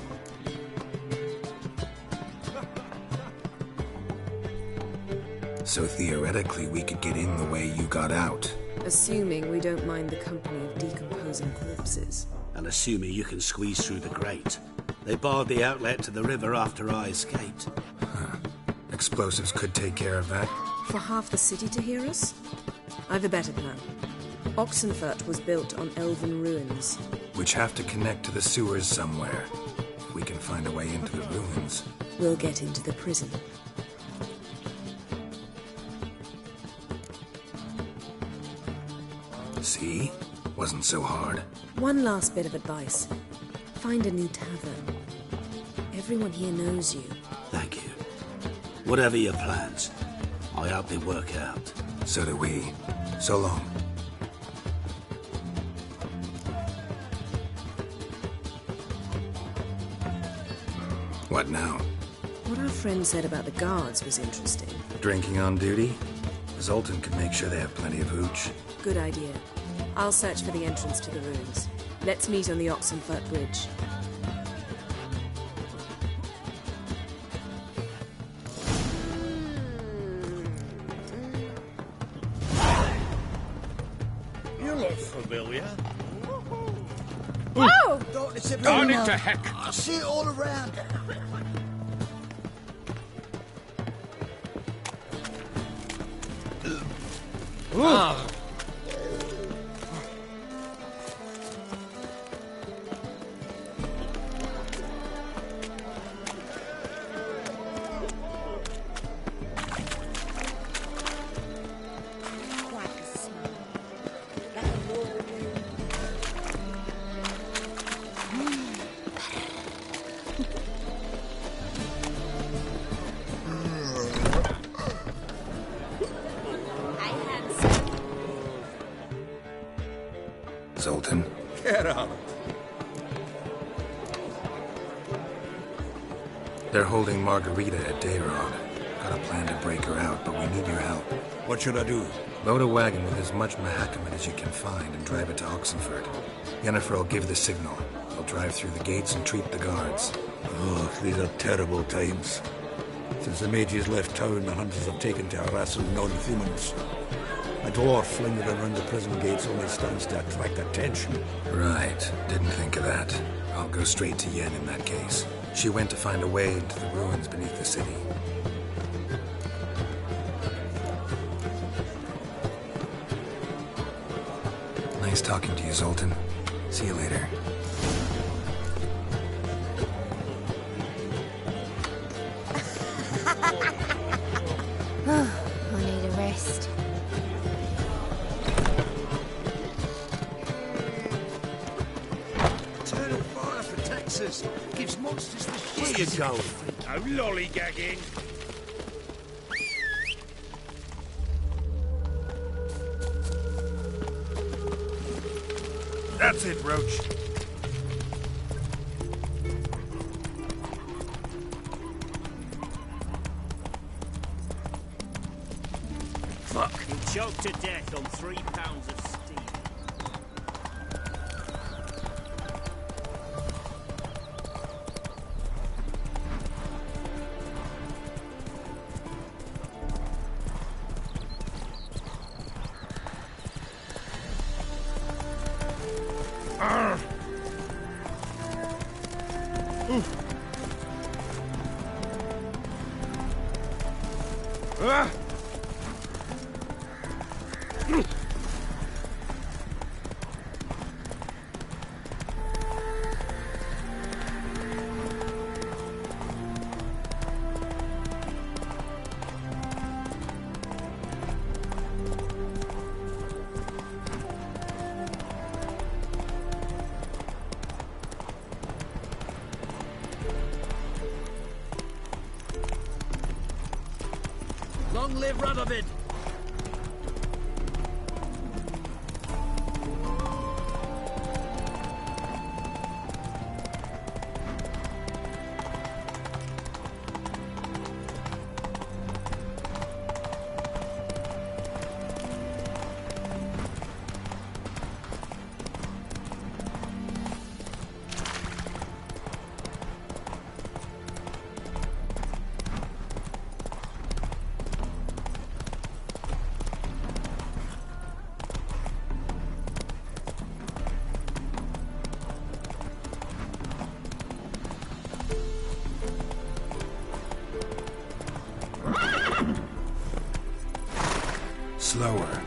So theoretically, we could get in the way you got out. Assuming we don't mind the company of decomposing corpses. And assuming you can squeeze through the grate. They barred the outlet to the river after I escaped. Huh. Explosives could take care of that. For half the city to hear us? I've a better plan. Oxenfurt was built on elven ruins. Which have to connect to the sewers somewhere. If we can find a way into the ruins. We'll get into the prison. See? Wasn't so hard. One last bit of advice. Find a new tavern. Everyone here knows you. Thank you. Whatever your plans, I hope they work out. So do we. So long. What now? What our friend said about the guards was interesting. Drinking on duty? Zoltan could make sure they have plenty of hooch. Good idea. I'll search for the entrance to the ruins. Let's meet on the Oxenfurt Bridge. You look familiar. Whoa! Gone into heck! I see it all around. Ah. Zoltan? Get out. They're holding Margarita at Dayrod. Got a plan to break her out, but we need your help. What should I do? Load a wagon with as much Mahakaman as you can find and drive it to Oxenfurt. Yennefer will give the signal. They'll drive through the gates and treat the guards. Oh, these are terrible times. Since the mages left town, the hunters have taken to harassing non-humans. A dwarf lingered around the prison gates only stands to attract attention. Right. Didn't think of that. I'll go straight to Yen in that case. She went to find a way into the ruins beneath the city. Nice talking to you, Zoltan. See you later. I need a rest. Eternal fire protects us. Gives monsters the shit. Where you going? No lollygagging. That's it, Roach. Fuck. You choked to death on 3 pounds of steel. Long live Radovid! Slower.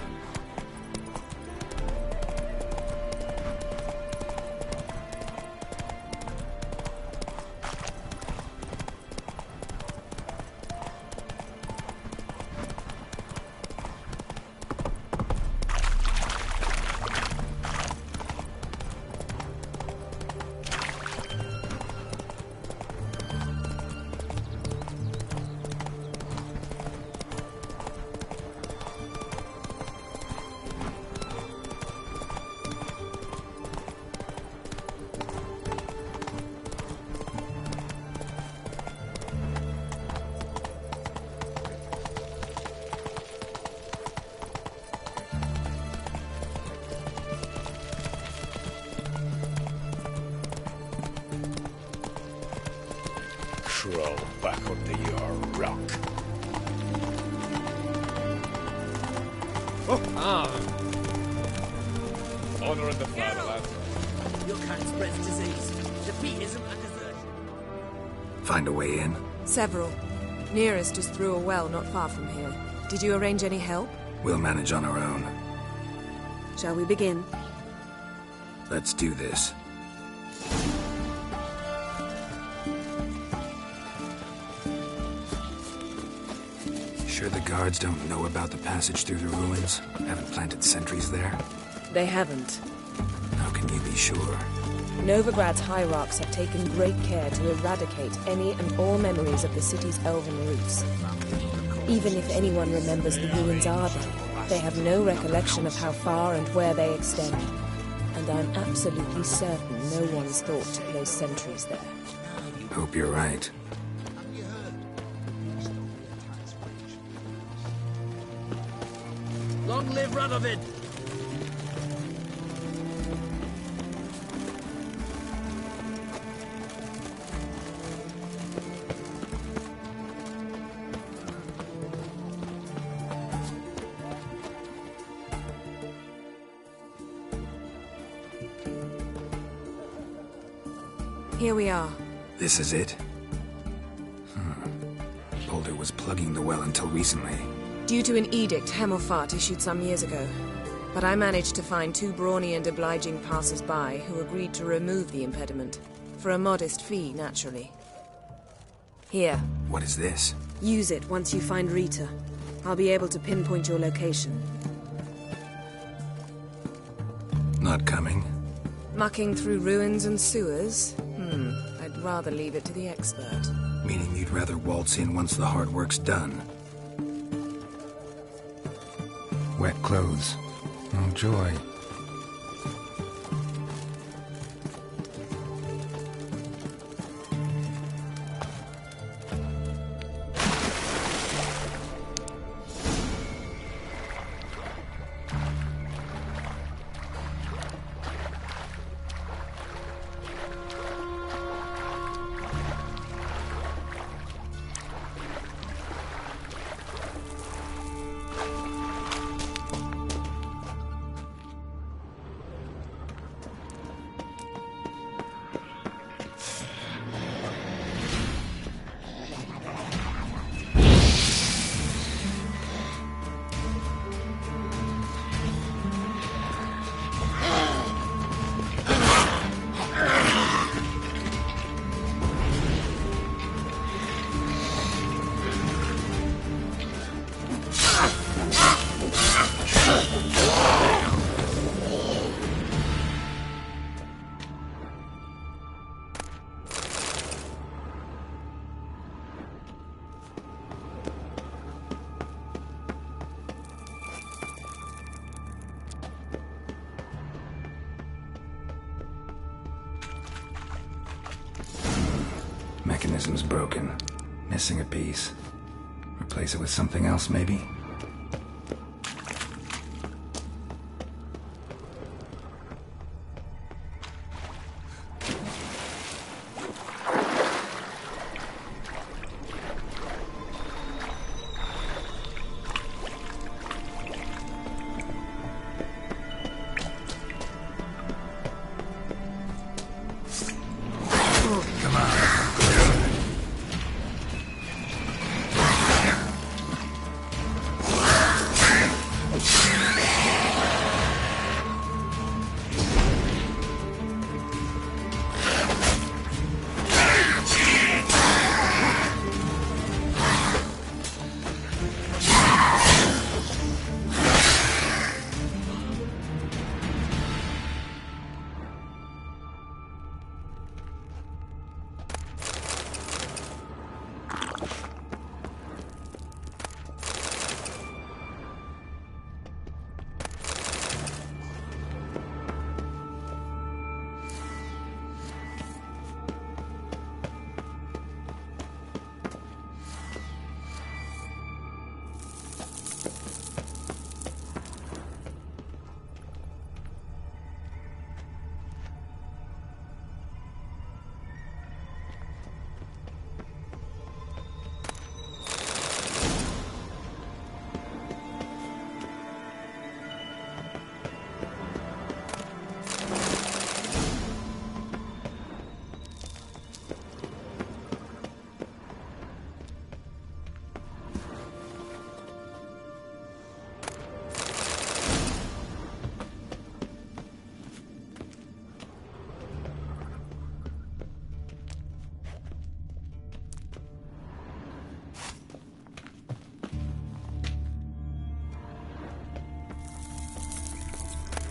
Crawl back onto your rock. Honor in the fatherland. Your kind spreads disease. Defeat isn't a desertion. Find a way in? Several. Nearest is through a well not far from here. Did you arrange any help? We'll manage on our own. Shall we begin? Let's do this. Sure the guards don't know about the passage through the ruins? Haven't planted sentries there? They haven't. How can you be sure? Novigrad's hierarchs have taken great care to eradicate any and all memories of the city's elven roots. Even if anyone remembers the ruins are there, they have no recollection of how far and where they extend. And I'm absolutely certain no one's thought to place sentries there. Hope you're right. Long live Radovid! Here we are. This is it? Boulder was plugging the well until recently. Due to an edict Hemmelfart issued some years ago. But I managed to find two brawny and obliging passers-by who agreed to remove the impediment. For a modest fee, naturally. Here. What is this? Use it once you find Rita. I'll be able to pinpoint your location. Not coming? Mucking through ruins and sewers? I'd rather leave it to the expert. Meaning you'd rather waltz in once the hard work's done? Wet clothes. Oh, joy. mechanism's broken. Missing a piece. Replace it with something else, maybe?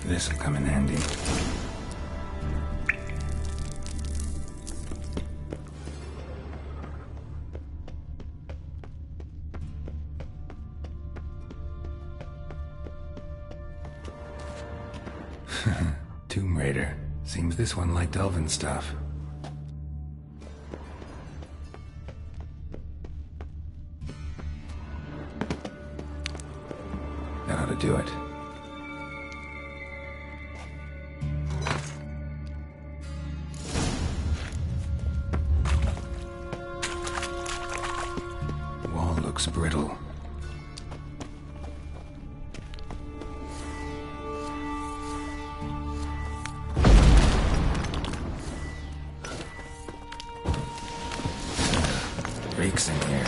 This'll come in handy. Tomb Raider. Seems this one liked elven stuff. That ought to do it. Wall looks brittle. Reeks in here.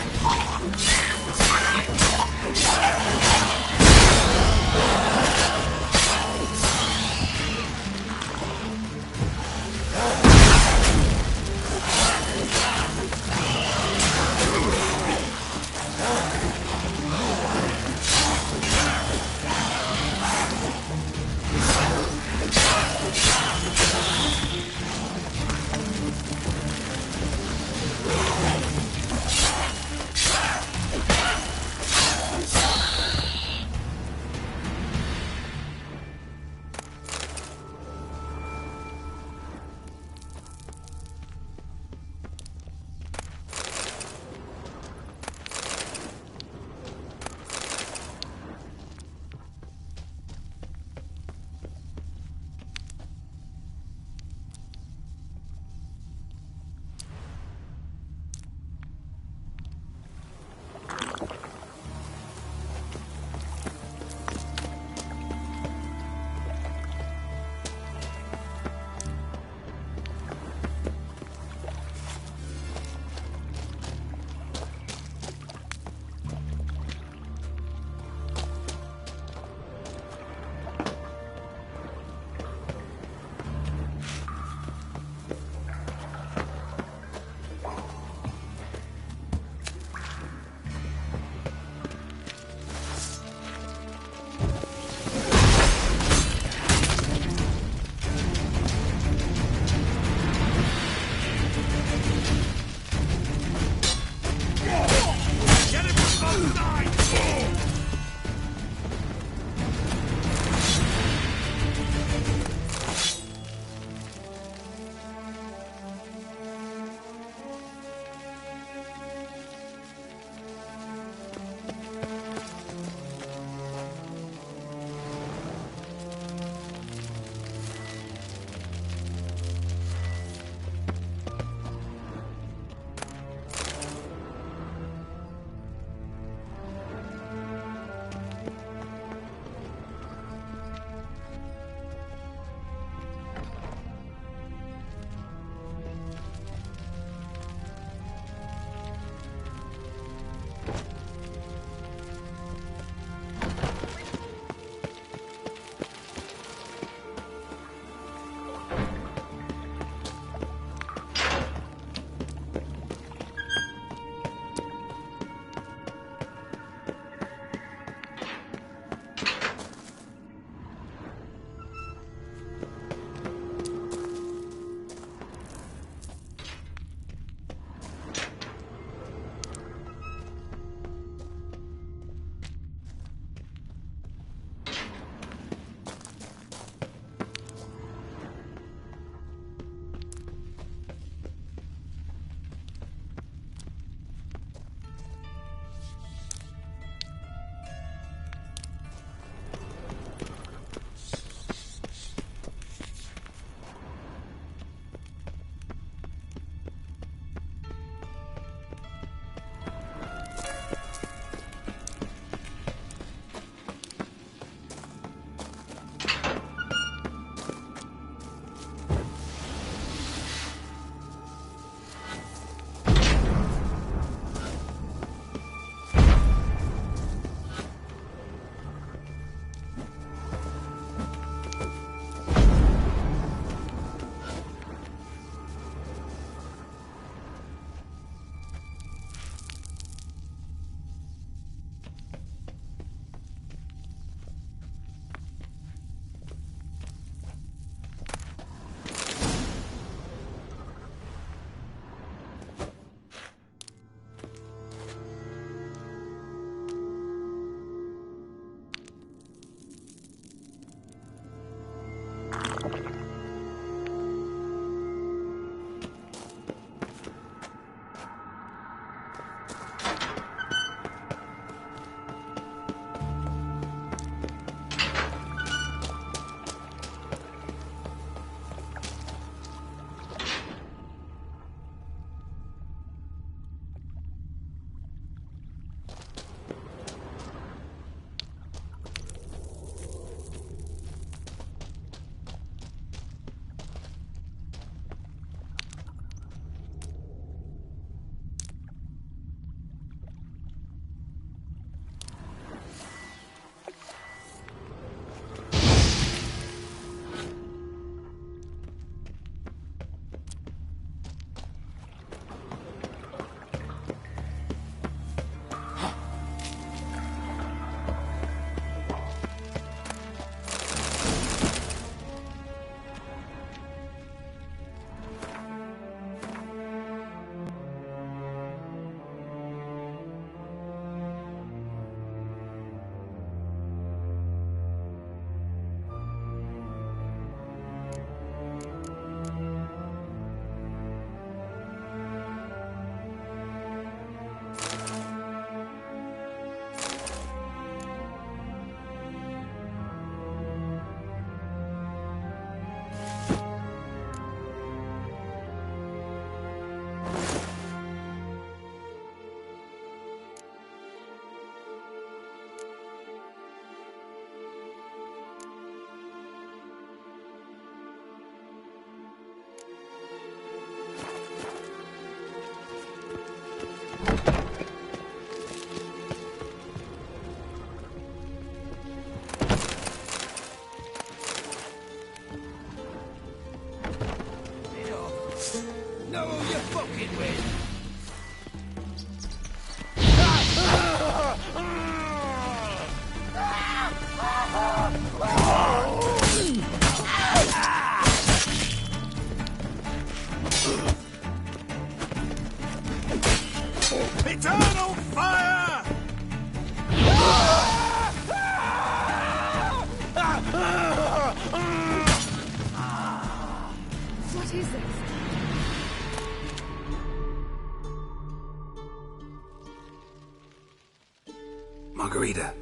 Margarita.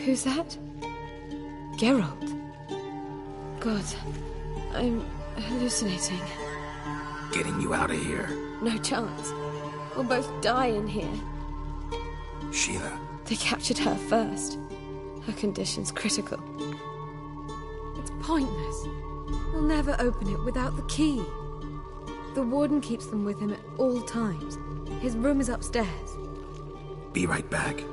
Who's that? Geralt. God, I'm hallucinating. Getting you out of here. No chance. We'll both die in here. Sheila. They captured her first. Her condition's critical. It's pointless. We'll never open it without the key. The warden keeps them with him at all times. His room is upstairs. Be right back.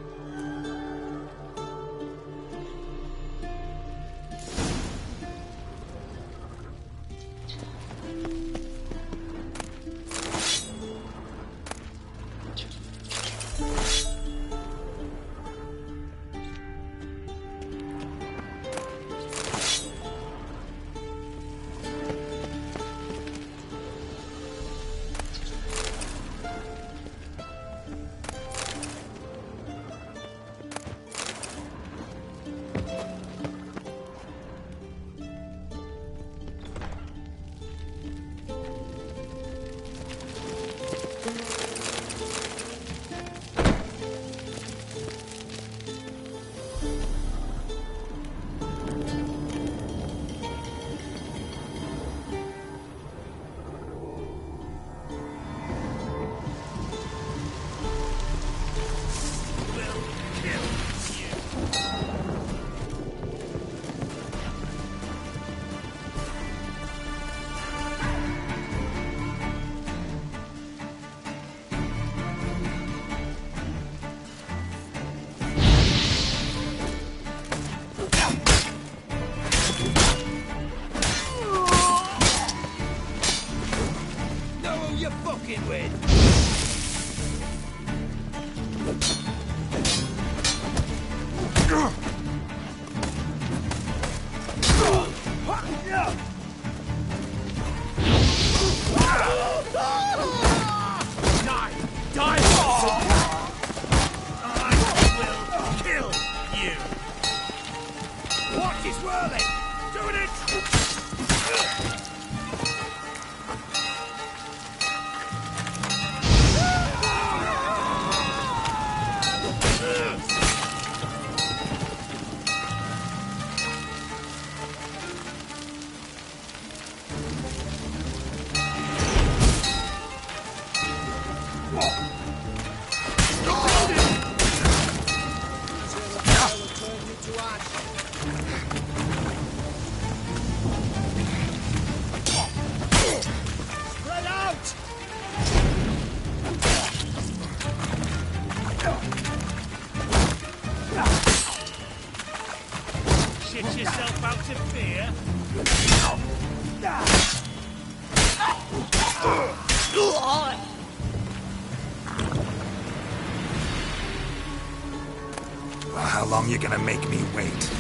How long you gonna make me wait?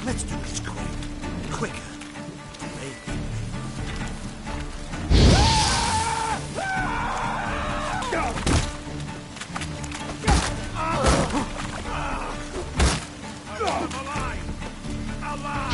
Let's do this quick. Quicker. Alive!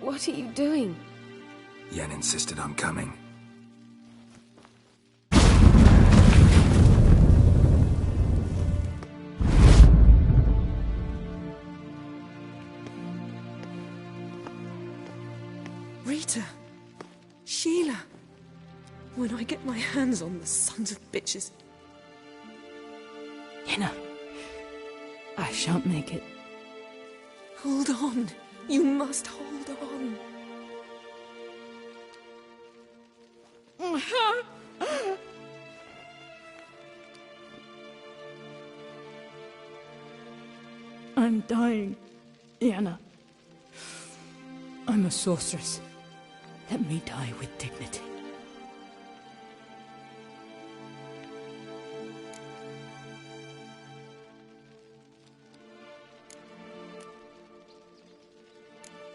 What are you doing? Yen insisted on coming. Rita. Sheila. When I get my hands on the sons of bitches. Yenna. I shan't make it. Hold on. You must hold on. I'm dying, Yenna. I'm a sorceress. Let me die with dignity.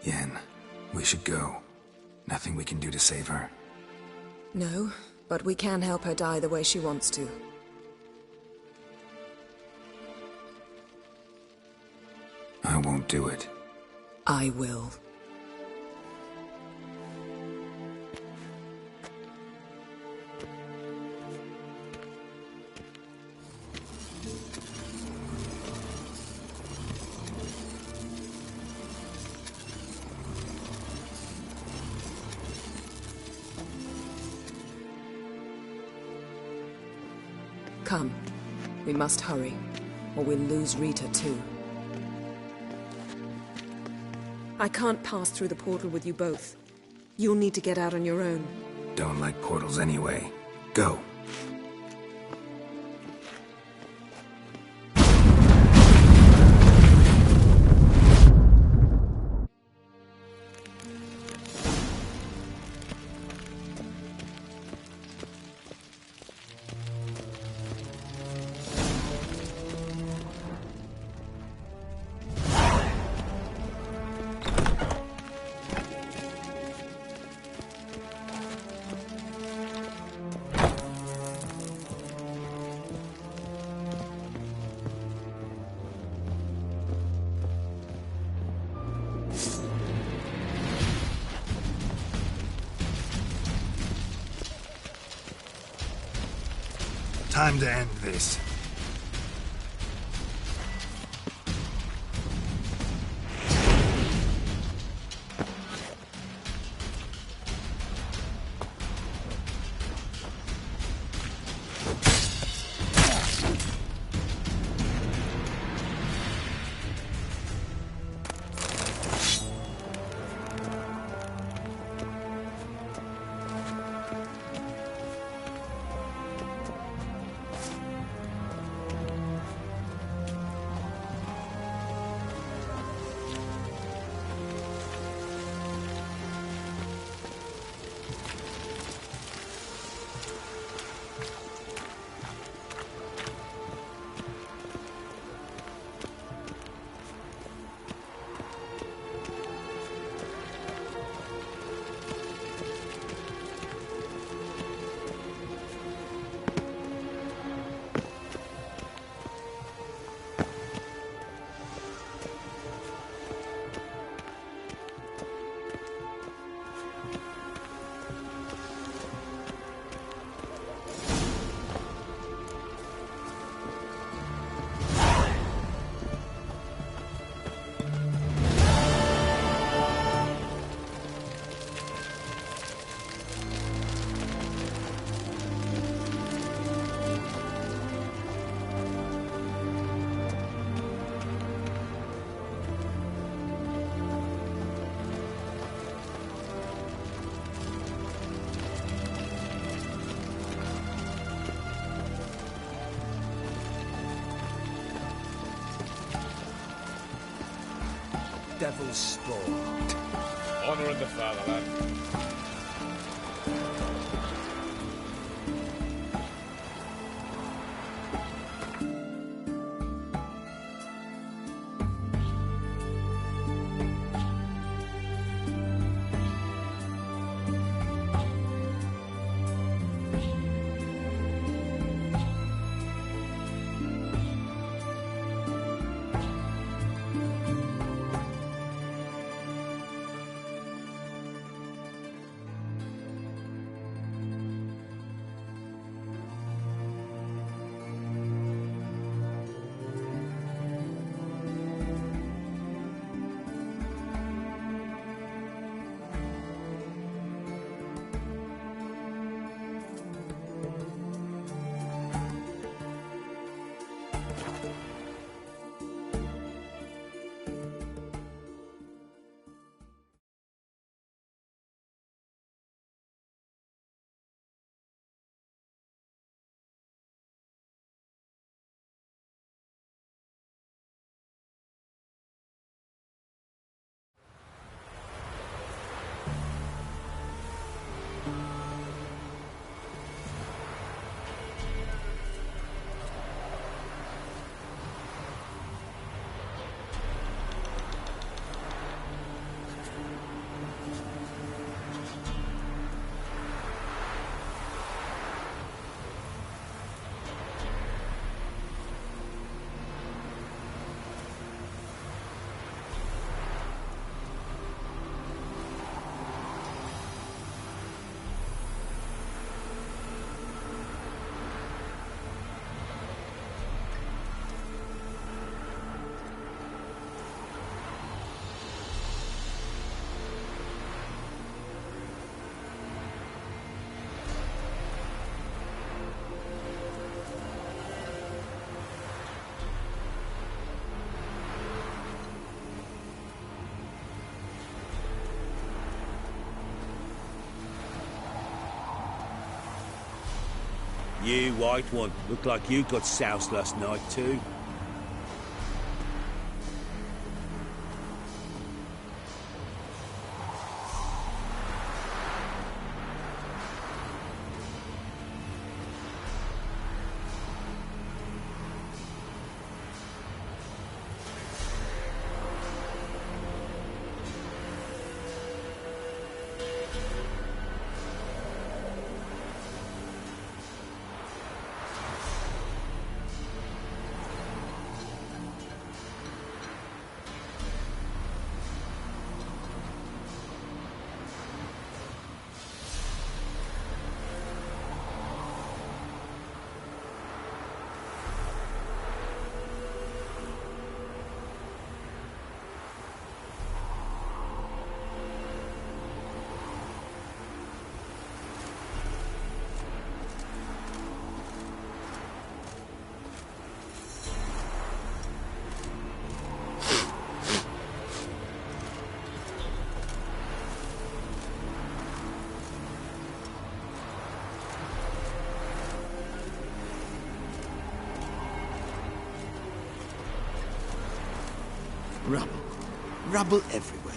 Yen, we should go. Nothing we can do to save her. No, but we can help her die the way she wants to. I won't do it. I will. Come. We must hurry, or we'll lose Rita too. I can't pass through the portal with you both. You'll need to get out on your own. Don't like portals anyway. Go. Time to end this. Devil's spawn. Honor in the fatherland. You, white one, look like you got soused last night too. Rubble. Rubble everywhere.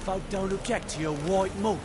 Folk don't object to your white mug.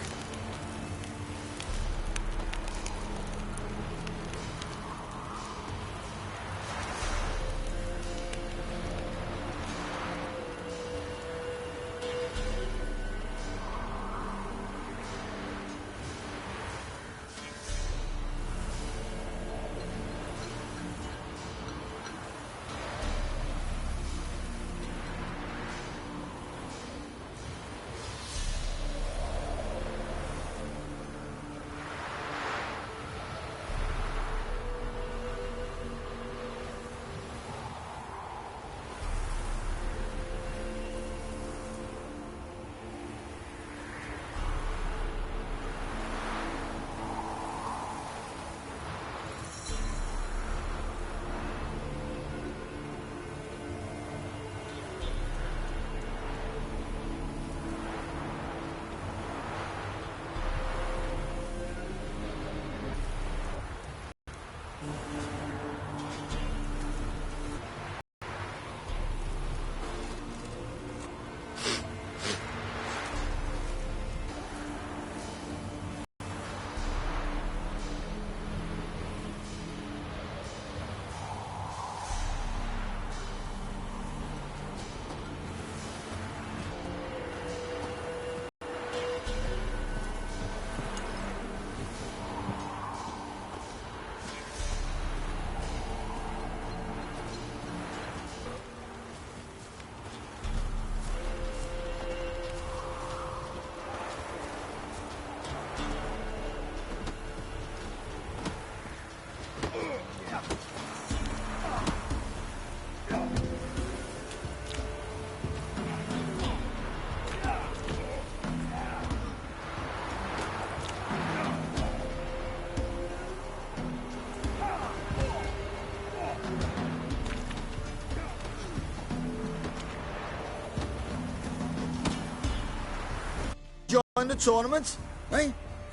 in the tournament, eh?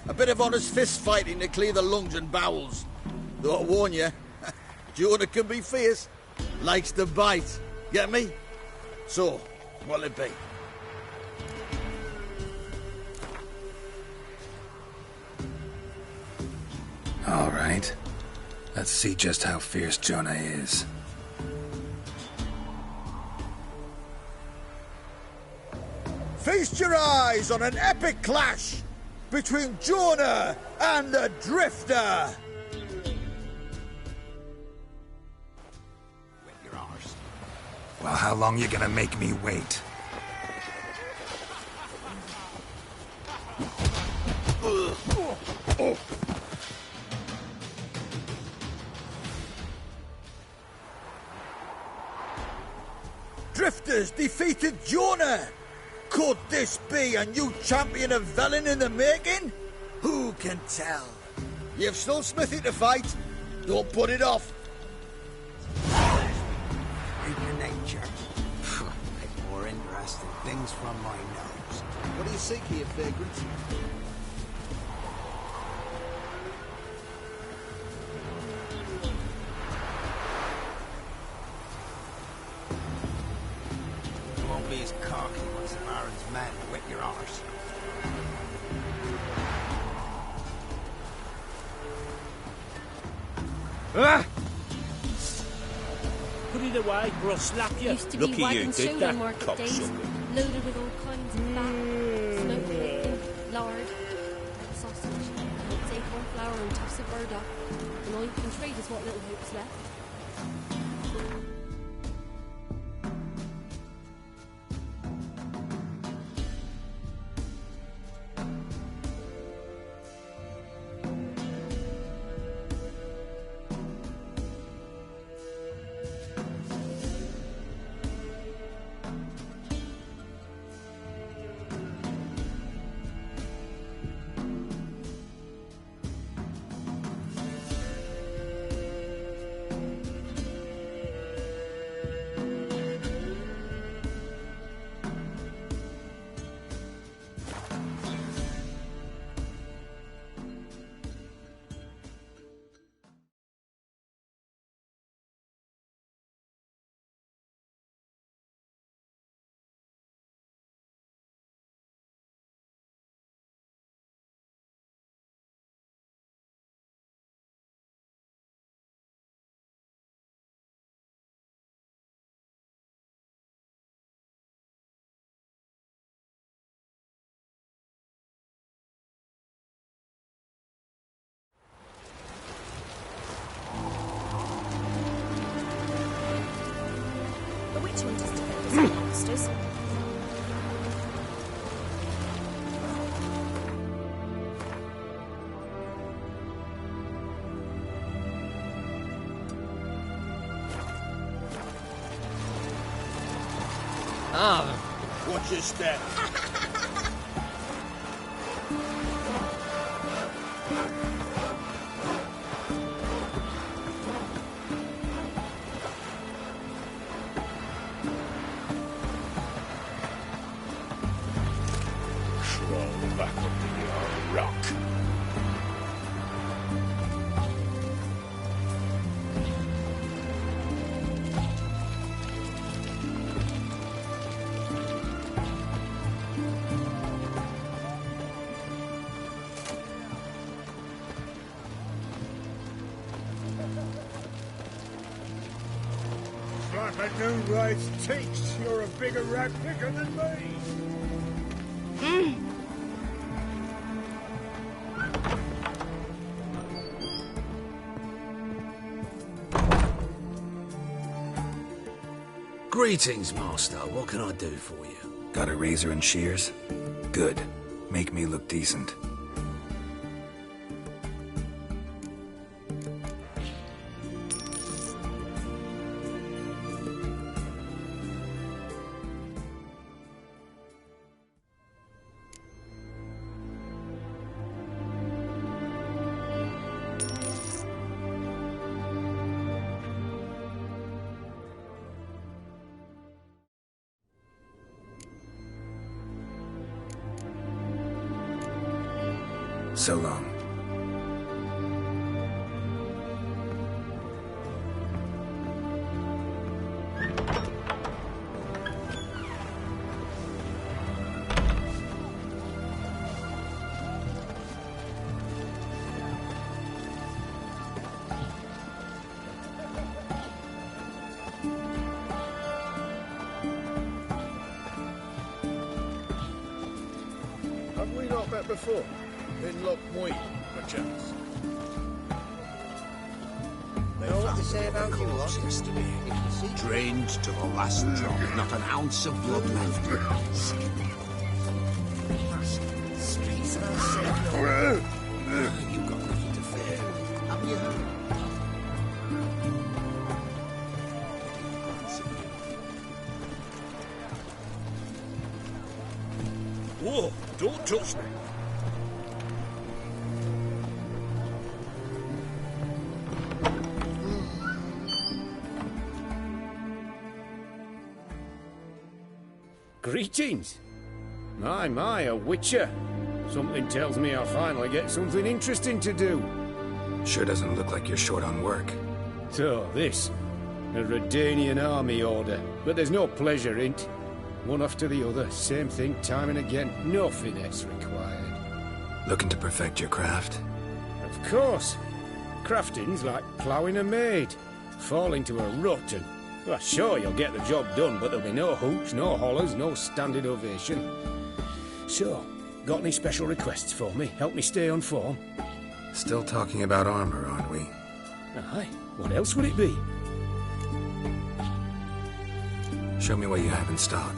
A bit of honest fist fighting to clear the lungs and bowels. Though I warn you, Jonah can be fierce. Likes to bite. Get me? So, what'll it be? All right. Let's see just how fierce Jonah is. Feast your eyes on an epic clash between Jonah and the Drifter. Well, how long you gonna make me wait? Drifters defeated Jonah. Could this be a new champion of Velen in the making? Who can tell? You've still Smithy to fight. Don't put it off. Human nature. Bit more interesting things from my nose. What do you seek here, vagrant? You won't be as cocky once the Baron's men whip your arse. Ah! Put it away, or I'll slap you. Used to be Lucky you wagon did soon that, on market days, cocksucker. loaded with all kinds of fat, smoked bacon, lard, sausage, say corn flour and tufts of burdock, and all you can trade is what little hope's left. The witch hunters defend us from monsters. Watch your step. Crawl back under your rock. Like a new rice takes, you're a bigger rat picker than me. Greetings, Master. What can I do for you? Got a razor and shears? Good. Make me look decent. So long. Have we not met before? In Loch Moy, perchance? Know what they say about you lot? Yesterday, drained to the last drop, not an ounce of blood left. Streets are unsafe. You've got nothing to fear. Have you heard? Whoa, don't touch me. Greetings. My, a witcher. Something tells me I'll finally get something interesting to do. Sure doesn't look like you're short on work. So, this. A Redanian army order. But there's no pleasure in't. One after the other, same thing time and again. No finesse required. Looking to perfect your craft? Of course. Crafting's like ploughing a maid. Fall into a rut and... Well, sure, you'll get the job done, but there'll be no hoops, no hollers, no standing ovation. So, got any special requests for me? Help me stay on form? Still talking about armor, aren't we? Aye. What else would it be? Show me what you have in stock.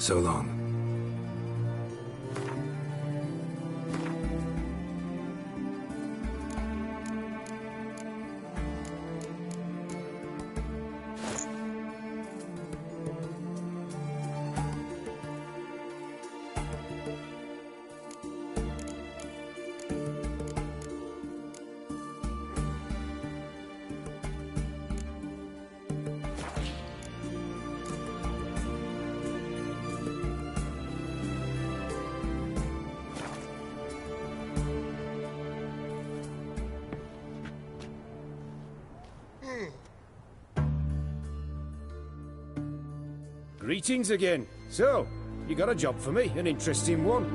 So long. Greetings again. So, you got a job for me, an interesting one.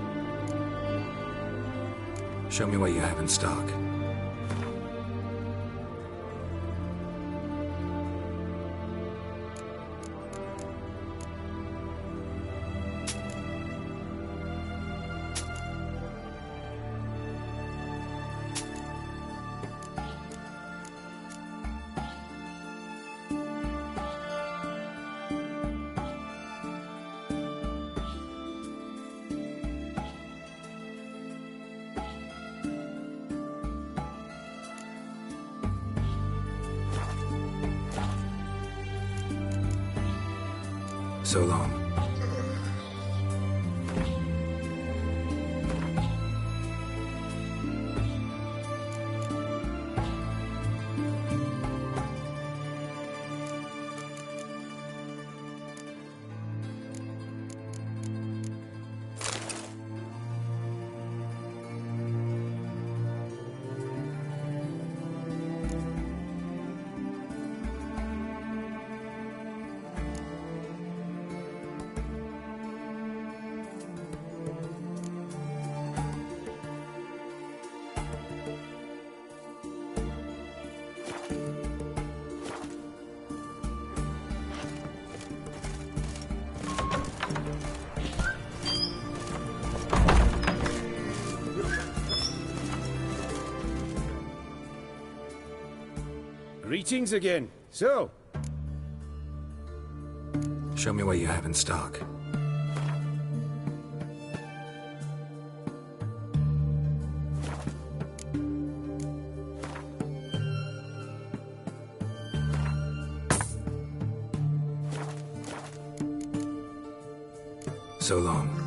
Show me what you have in stock. So long. Greetings again. So, show me what you have in stock. So long.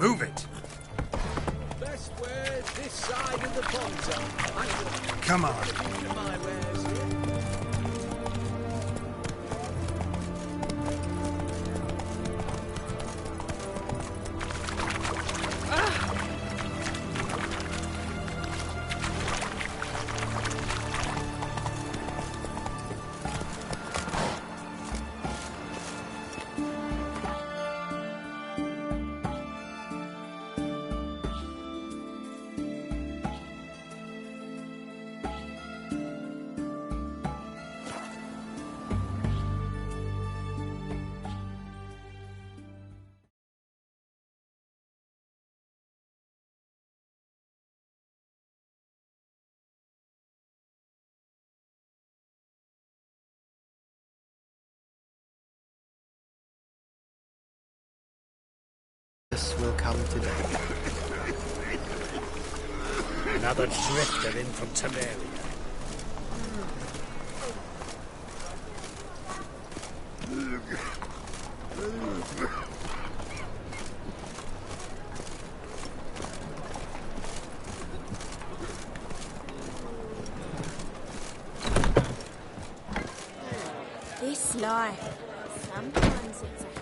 move it. Best way this side of the pond. Come on. My wares here. Will come today. Another drifter in from Temeria. lie. Sometimes it's a...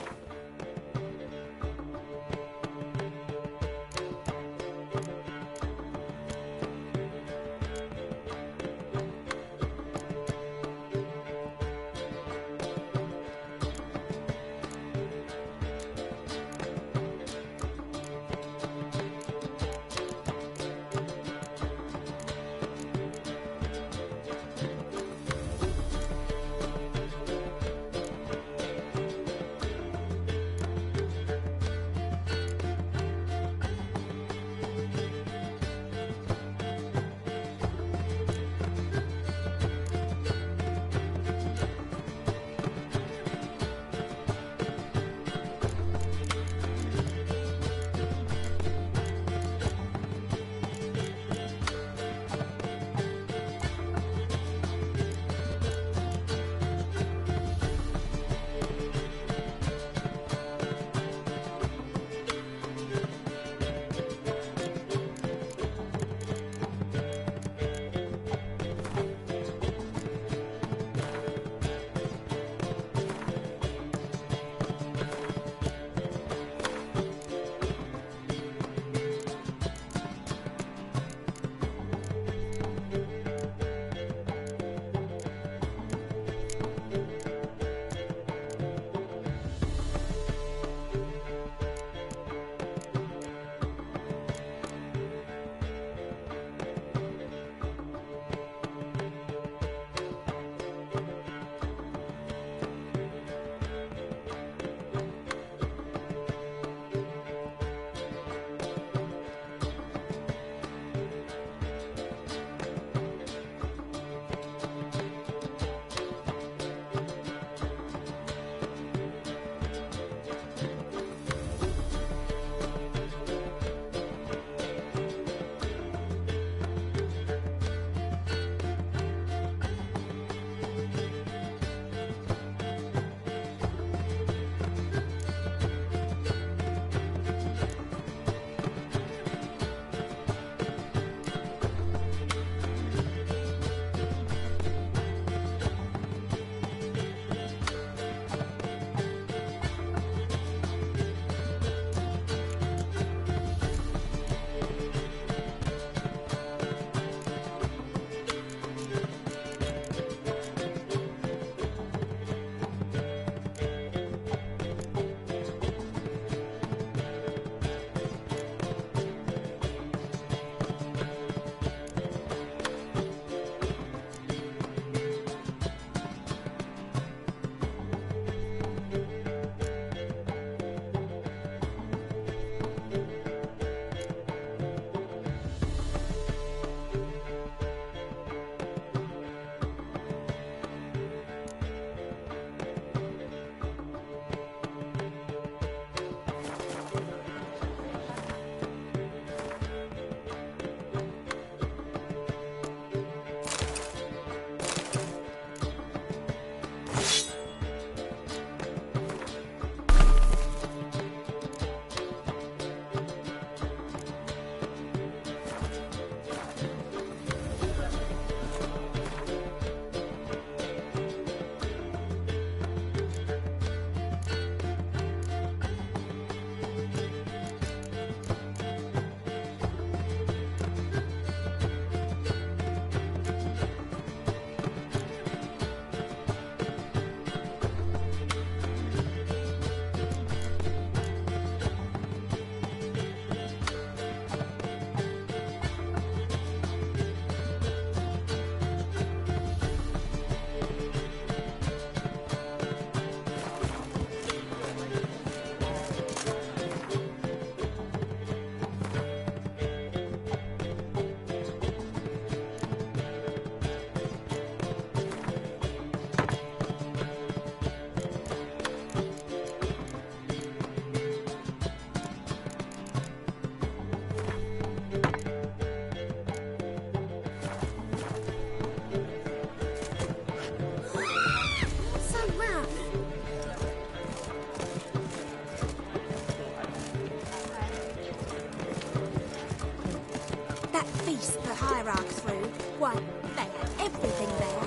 Why, they had everything there.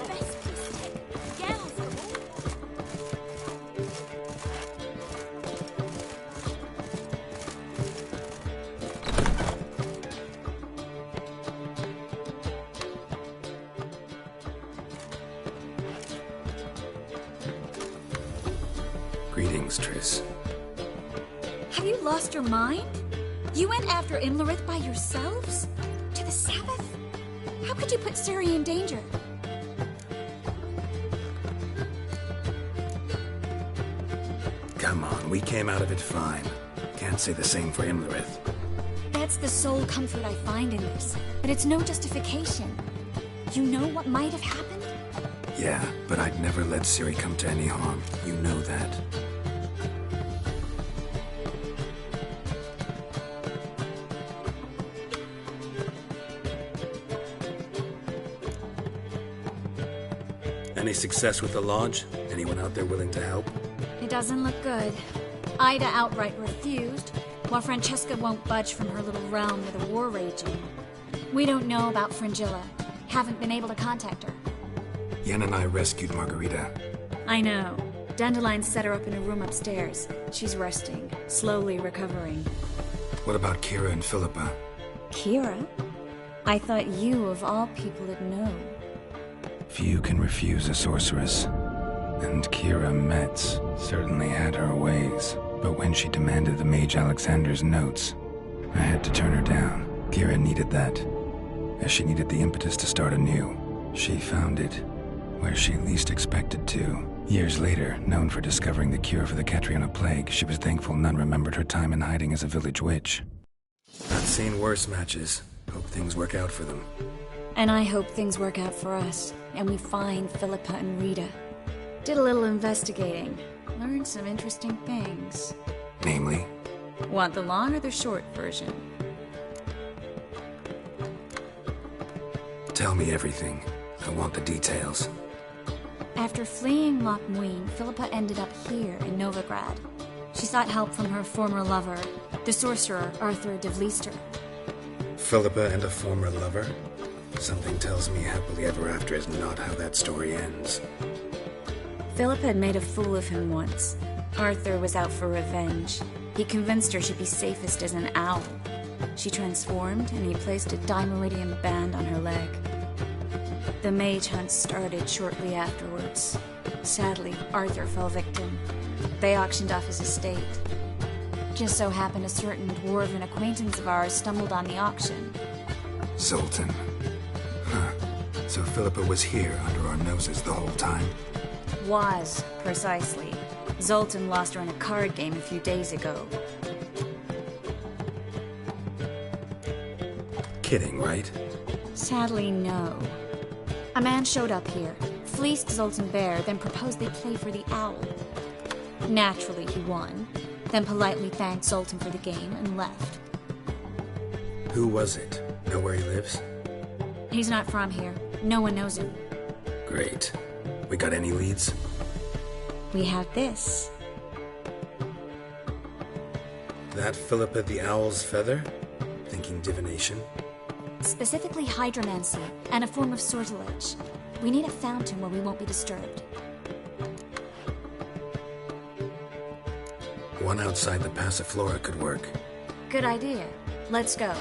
Best piece of tech, gals and all. Greetings, Triss. Have you lost your mind? You went after Imlerith by yourselves? To the Sabbath? How could you put Ciri in danger? Come on, we came out of it fine. Can't say the same for Imlerith. That's the sole comfort I find in this. But it's no justification. You know what might have happened? Yeah, but I'd never let Ciri come to any harm. You know that. Any success with the Lodge? Anyone out there willing to help? It doesn't look good. Ida outright refused, while Francesca won't budge from her little realm with a war raging. We don't know about Fringilla. Haven't been able to contact her. Yen and I rescued Margarita. I know. Dandelion set her up in a room upstairs. She's resting, slowly recovering. What about Kira and Philippa? Kira? I thought you, of all people, would know. Few can refuse a sorceress. And Kira Metz certainly had her ways. But when she demanded the Mage Alexander's notes, I had to turn her down. Kira needed that, as she needed the impetus to start anew. She found it where she least expected to. Years later, known for discovering the cure for the Catriona plague, she was thankful none remembered her time in hiding as a village witch. I've seen worse matches. Hope things work out for them. And I hope things work out for us, and we find Philippa and Rita. Did a little investigating. Learned some interesting things. Namely? Want the long or the short version? Tell me everything. I want the details. After fleeing Loch Muin, Philippa ended up here in Novigrad. She sought help from her former lover, the sorcerer Arthur de Vliester. Philippa and a former lover? Something tells me happily ever after is not how that story ends. Philippa had made a fool of him once. Arthur was out for revenge. He convinced her she'd be safest as an owl. She transformed, and he placed a dimeridium band on her leg. The mage hunt started shortly afterwards. Sadly, Arthur fell victim. They auctioned off his estate. Just so happened a certain dwarven acquaintance of ours stumbled on the auction. Zoltan. Huh. So Philippa was here under our noses the whole time? Was, precisely. Zoltan lost her in a card game a few days ago. Kidding, right? Sadly, no. A man showed up here, fleeced Zoltan bare, then proposed they play for the owl. Naturally, he won, then politely thanked Zoltan for the game and left. Who was it? Know where he lives? He's not from here. No one knows him. Great. We got any leads? We have this. That Philippa the Owl's feather? Thinking divination? Specifically hydromancy, and a form of sortilege. We need a fountain where we won't be disturbed. One outside the Passiflora could work. Good idea. Let's go.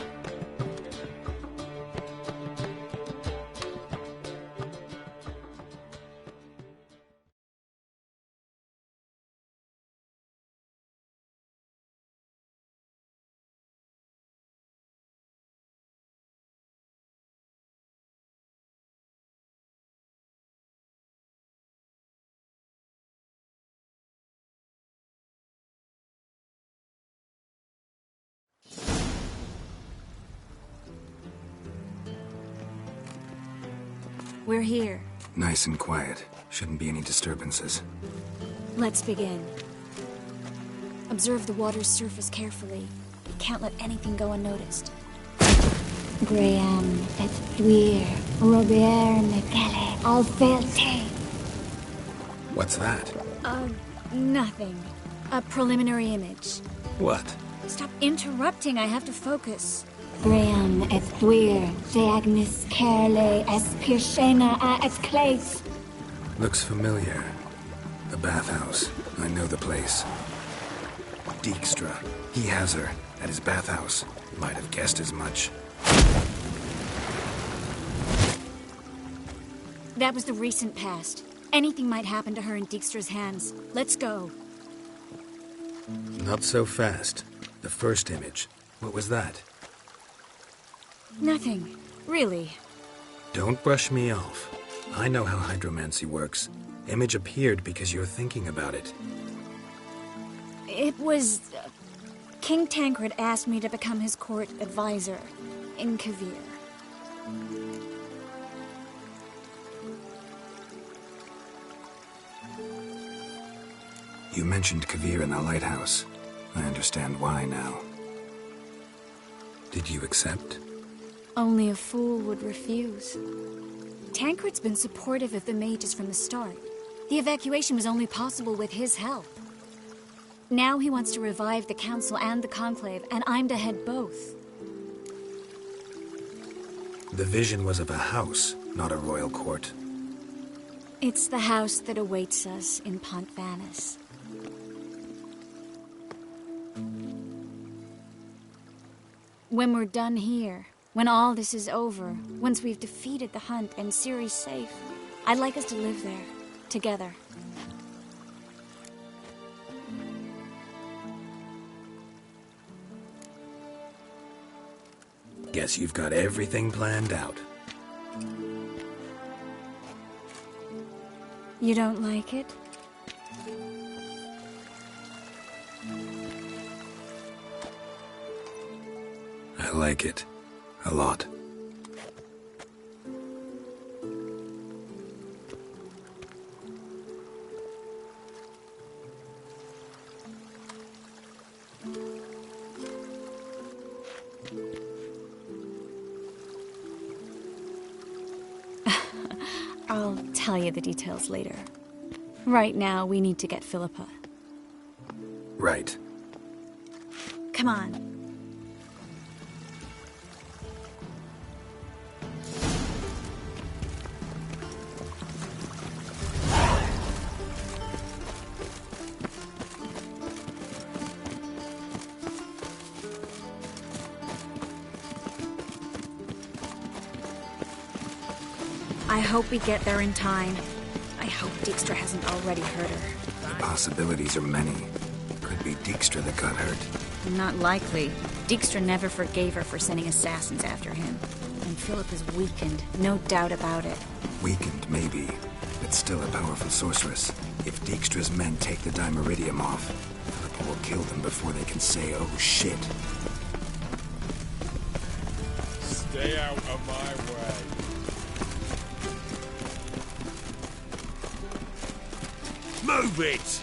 We're here. Nice and quiet. Shouldn't be any disturbances. Let's begin. Observe the water's surface carefully. We can't let anything go unnoticed. Graham, et thuir, Robert Mekele, Alfelte. What's that? Nothing. A preliminary image. What? Stop interrupting, I have to focus. Graham, et thuir, Theagnis, Kerle, Espirshena, et Clace. Looks familiar. The bathhouse. I know the place. Dijkstra. He has her at his bathhouse. Might have guessed as much. That was the recent past. Anything might happen to her in Dijkstra's hands. Let's go. Not so fast. The first image. What was that? Nothing. Really. Don't brush me off. I know how hydromancy works. Image appeared because you're thinking about it. It was... King Tancred asked me to become his court advisor in Kavir. You mentioned Kavir in the lighthouse. I understand why now. Did you accept? Only a fool would refuse. Tancred's been supportive of the mages from the start. The evacuation was only possible with his help. Now he wants to revive the Council and the Conclave, and I'm to head both. The vision was of a house, not a royal court. It's the house that awaits us in Pont Vanis. When we're done here, when all this is over, once we've defeated the hunt and Ciri's safe, I'd like us to live there, together. Guess you've got everything planned out. You don't like it? I like it. A lot. I'll tell you the details later. Right now, we need to get Philippa. Right. Come on. I hope we get there in time. I hope Dijkstra hasn't already hurt her. The possibilities are many. Could be Dijkstra that got hurt. Not likely. Dijkstra never forgave her for sending assassins after him. And Philip is weakened, no doubt about it. Weakened, maybe, but still a powerful sorceress. If Dijkstra's men take the Dimeridium off, Philippa will kill them before they can say, oh shit. Stay out of my way. Move it!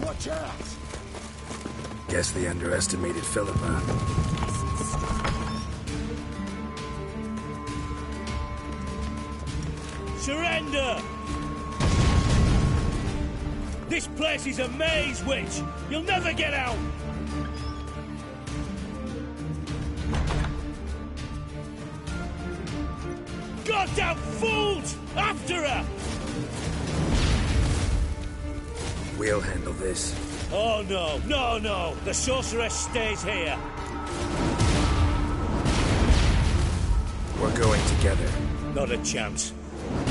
Watch out! Guess they underestimated Philippa. Surrender! This place is a maze, witch! You'll never get out! Goddamn fools! After her! We'll handle this. Oh no, no, no! The sorceress stays here! We're going together. Not a chance.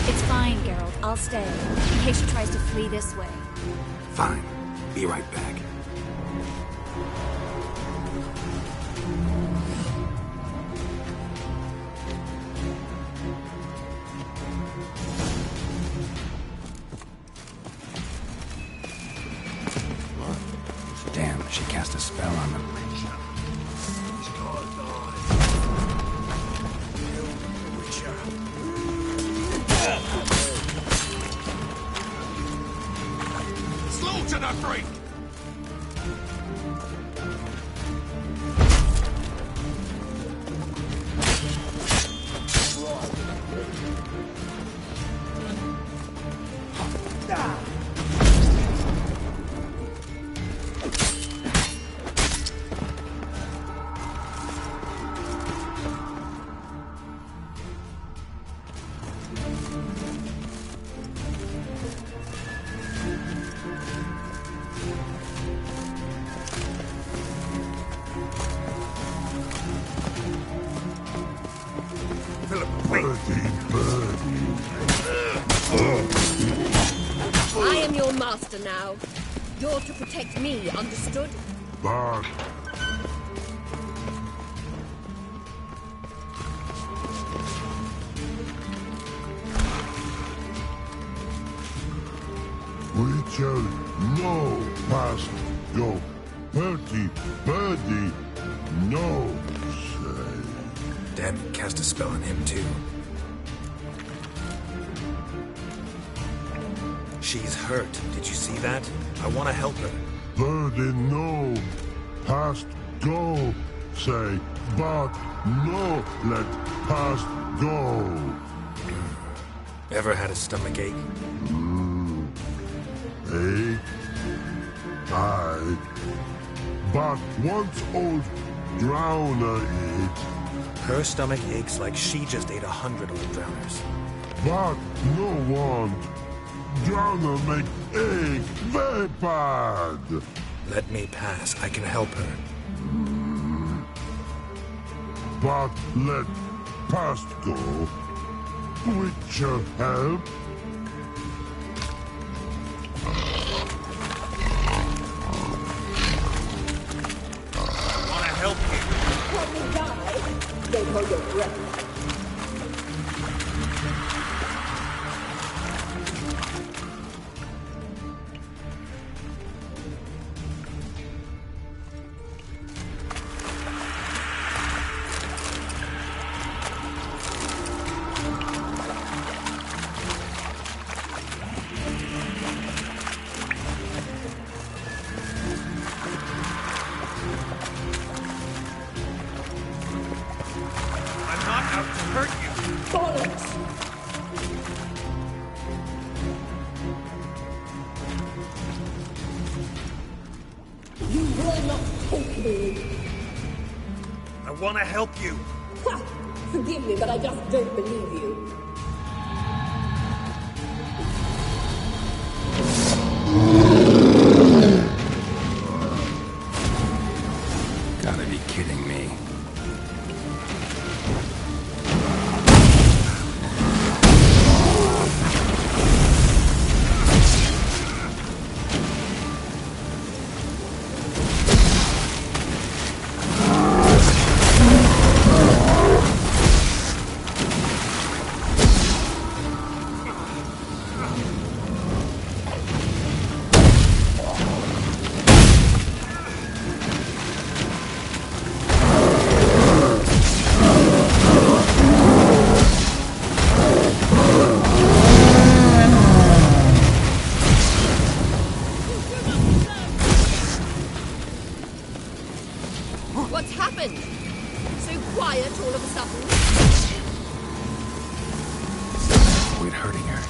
It's fine, Geralt. I'll stay, in case she tries to flee this way. Fine. Be right back. Damn, she cast a spell on them. Slaughter the freak! master now. You're to protect me, understood? But we shall know past go. Birdie, no say. Dad cast a spell on him too. She's hurt. Did you see that? I want to help her. Birdie, no past go say, but no let past go. Ever had a stomach ache? Ache? Aye. But once old drowner eat. Her stomach aches like she just ate 100 old drowners. But no want. Drowner make ache very bad. Let me pass. I can help her. But let past go. Which help? Don't hold your breath. I want to help you. Ha! Forgive me, but I just don't believe you. Gotta be kidding me. What's happened? So quiet all of a sudden. Quit hurting her.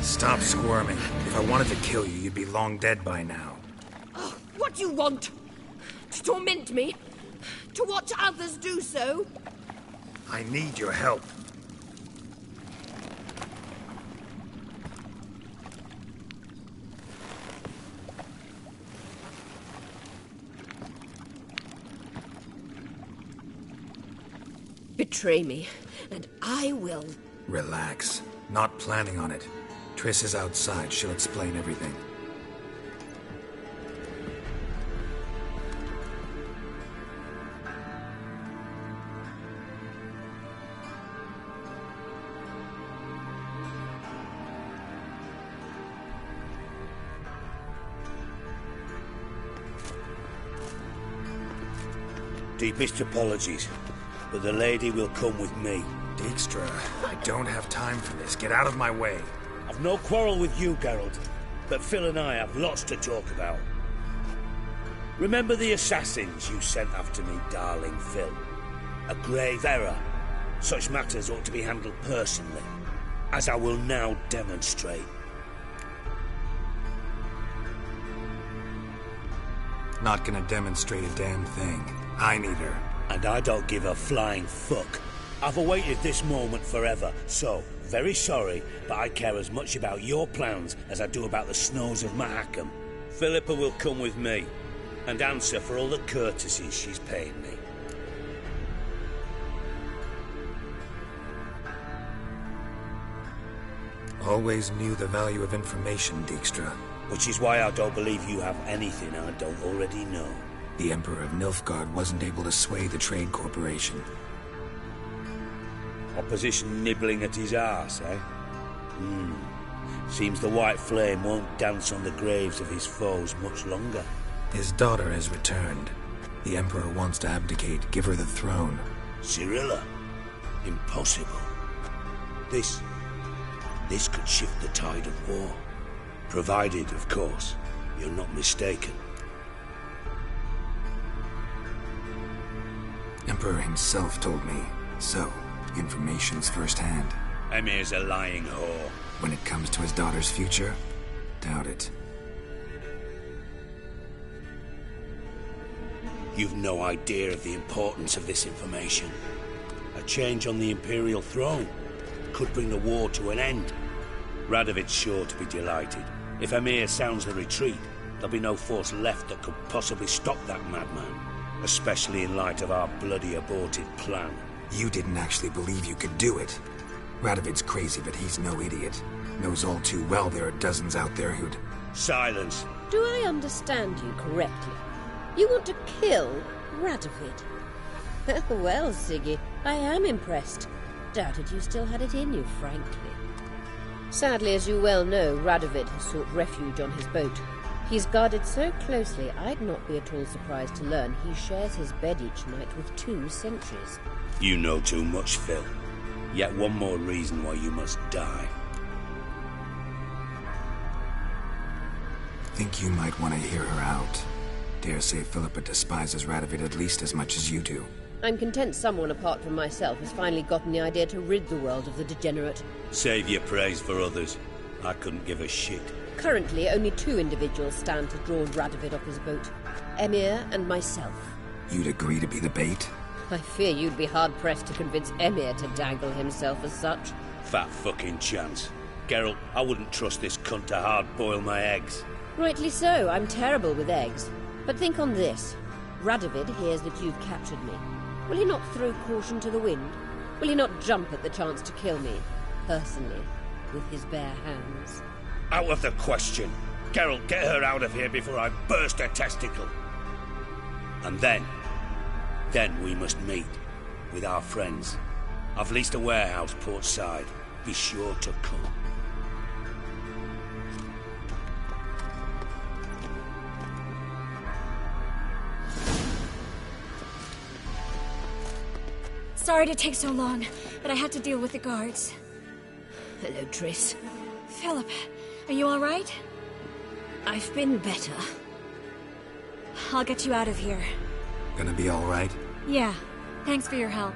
Stop squirming. If I wanted to kill you, you'd be long dead by now. Oh, what do you want? To torment me? To watch others do so? I need your help. Betray me, and I will. Relax. Not planning on it. Triss is outside. She'll explain everything. Deepest apologies, but the lady will come with me. Dijkstra, I don't have time for this. Get out of my way. I've no quarrel with you, Geralt, but Phil and I have lots to talk about. Remember the assassins you sent after me, darling Phil? A grave error. Such matters ought to be handled personally, as I will now demonstrate. Not gonna demonstrate a damn thing. I need her. And I don't give a flying fuck. I've awaited this moment forever, so very sorry, but I care as much about your plans as I do about the snows of Mahakam. Philippa will come with me and answer for all the courtesies she's paying me. Always knew the value of information, Dijkstra. Which is why I don't believe you have anything I don't already know. The Emperor of Nilfgaard wasn't able to sway the Trade Corporation. Opposition nibbling at his arse, eh? Seems the White Flame won't dance on the graves of his foes much longer. His daughter has returned. The Emperor wants to abdicate, give her the throne. Cyrilla? Impossible. This could shift the tide of war. Provided, of course, you're not mistaken. Emperor himself told me, so information's firsthand. Emir's a lying whore. When it comes to his daughter's future, doubt it. You've no idea of the importance of this information. A change on the Imperial throne could bring the war to an end. Radovid's sure to be delighted. If Emir sounds the retreat, there'll be no force left that could possibly stop that madman. Especially in light of our bloody aborted plan. You didn't actually believe you could do it. Radovid's crazy, but he's no idiot. Knows all too well there are dozens out there who'd... Silence. Do I understand you correctly? You want to kill Radovid? Well, Siggy, I am impressed. Doubted you still had it in you, frankly. Sadly, as you well know, Radovid has sought refuge on his boat. He's guarded so closely, I'd not be at all surprised to learn he shares his bed each night with 2 sentries. You know too much, Phil. Yet one more reason why you must die. Think you might want to hear her out. Dare say Philippa despises Radovid at least as much as you do. I'm content someone apart from myself has finally gotten the idea to rid the world of the degenerate. Save your praise for others. I couldn't give a shit. Currently, only 2 individuals stand to draw Radovid off his boat. Emir and myself. You'd agree to be the bait? I fear you'd be hard-pressed to convince Emir to dangle himself as such. Fat fucking chance. Geralt, I wouldn't trust this cunt to hard-boil my eggs. Rightly so, I'm terrible with eggs. But think on this. Radovid hears that you've captured me. Will he not throw caution to the wind? Will he not jump at the chance to kill me, personally, with his bare hands? Out of the question. Geralt, get her out of here before I burst her testicle. And then we must meet with our friends. I've leased a warehouse portside. Be sure to come. Sorry to take so long, but I had to deal with the guards. Hello, Triss. Philip, are you all right? I've been better. I'll get you out of here. Gonna be all right? Yeah. Thanks for your help.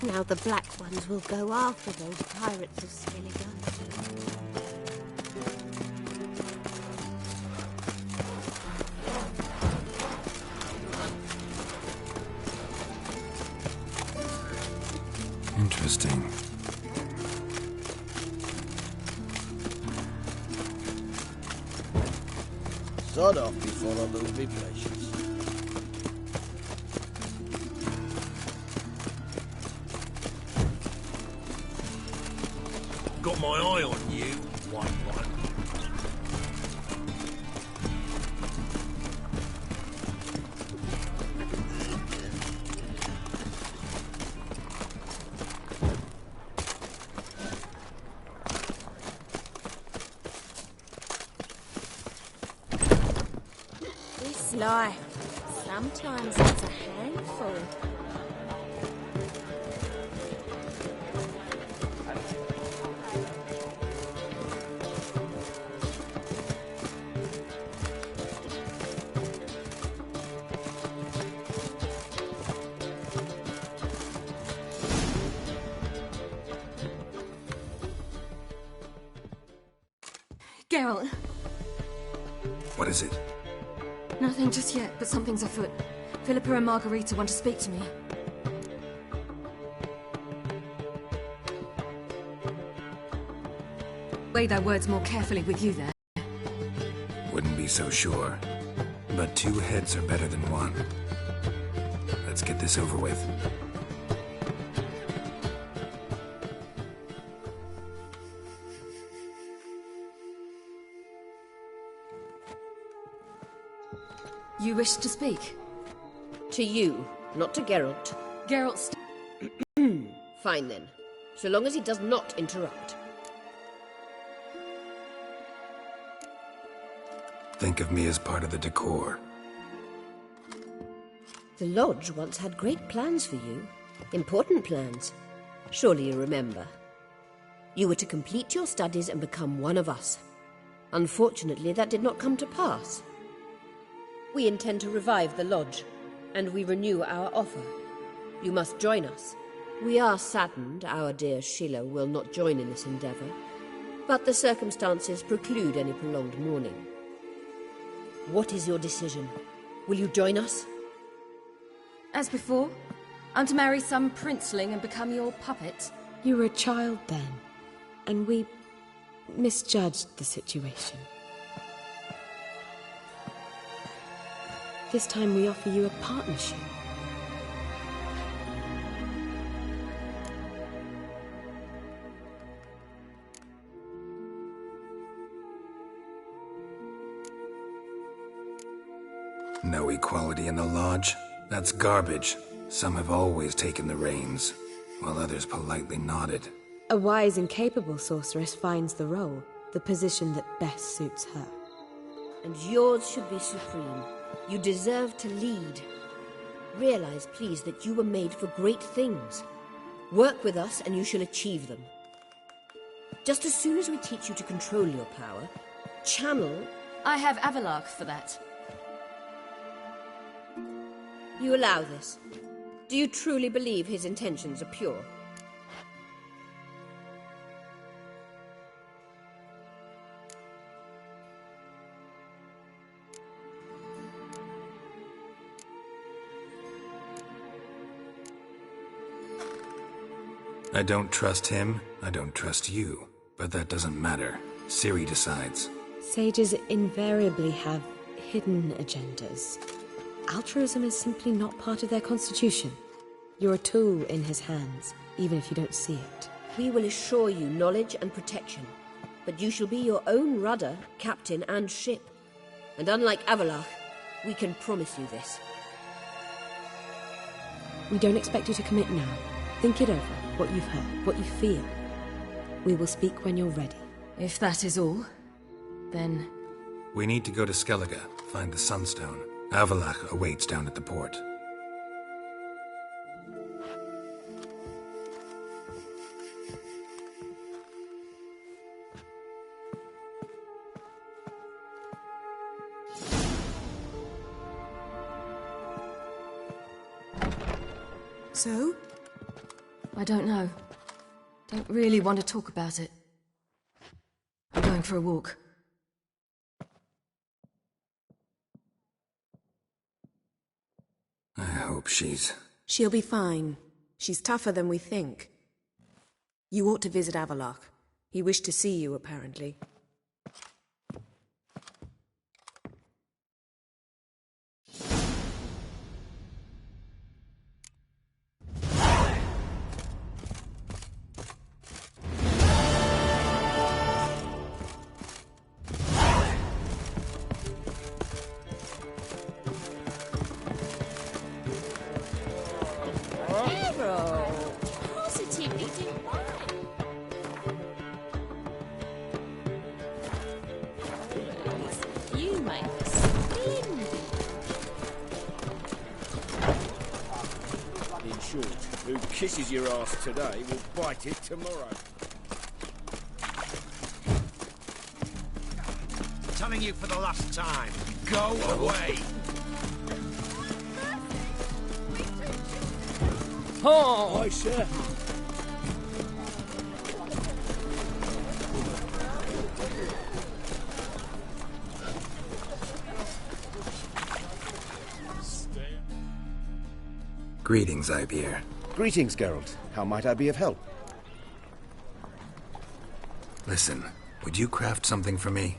Now the Black Ones will go after those pirates of Skellige. Interesting. Sod off before I lose me patience. Got my eye on you, white one. This life, sometimes it's a handful. Geralt. What is it? Nothing just yet, but something's afoot. Philippa and Margarita want to speak to me. Weigh their words more carefully with you there. Wouldn't be so sure. But two heads are better than one. Let's get this over with. You wish to speak? To you, not to Geralt. Geralt Fine then. So long as he does not interrupt. Think of me as part of the decor. The Lodge once had great plans for you. Important plans. Surely you remember. You were to complete your studies and become one of us. Unfortunately, that did not come to pass. We intend to revive the Lodge, and we renew our offer. You must join us. We are saddened our dear Sheila will not join in this endeavour, but the circumstances preclude any prolonged mourning. What is your decision? Will you join us? As before, I'm to marry some princeling and become your puppet. You were a child then, and we misjudged the situation. This time we offer you a partnership. No equality in the Lodge? That's garbage. Some have always taken the reins, while others politely nodded. A wise and capable sorceress finds the role, the position that best suits her. And yours should be supreme. You deserve to lead. Realize, please, that you were made for great things. Work with us and you shall achieve them. Just as soon as we teach you to control your power, channel... I have Avalach for that. You allow this? Do you truly believe his intentions are pure? I don't trust him, I don't trust you. But that doesn't matter. Ciri decides. Sages invariably have hidden agendas. Altruism is simply not part of their constitution. You're a tool in his hands, even if you don't see it. We will assure you knowledge and protection, but you shall be your own rudder, captain, and ship. And unlike Avalach, we can promise you this. We don't expect you to commit now. Think it over, what you've heard, what you feel. We will speak when you're ready. If that is all, then... We need to go to Skellige, find the Sunstone. Avalach awaits down at the port. So? I don't know. Don't really want to talk about it. I'm going for a walk. I hope she's... She'll be fine. She's tougher than we think. You ought to visit Avallac'h. He wished to see you, apparently. Who kisses your ass today will bite it tomorrow. Telling you for the last time, go away! Oh, I sir. Greetings, Ibeer. Greetings, Geralt. How might I be of help? Listen, would you craft something for me?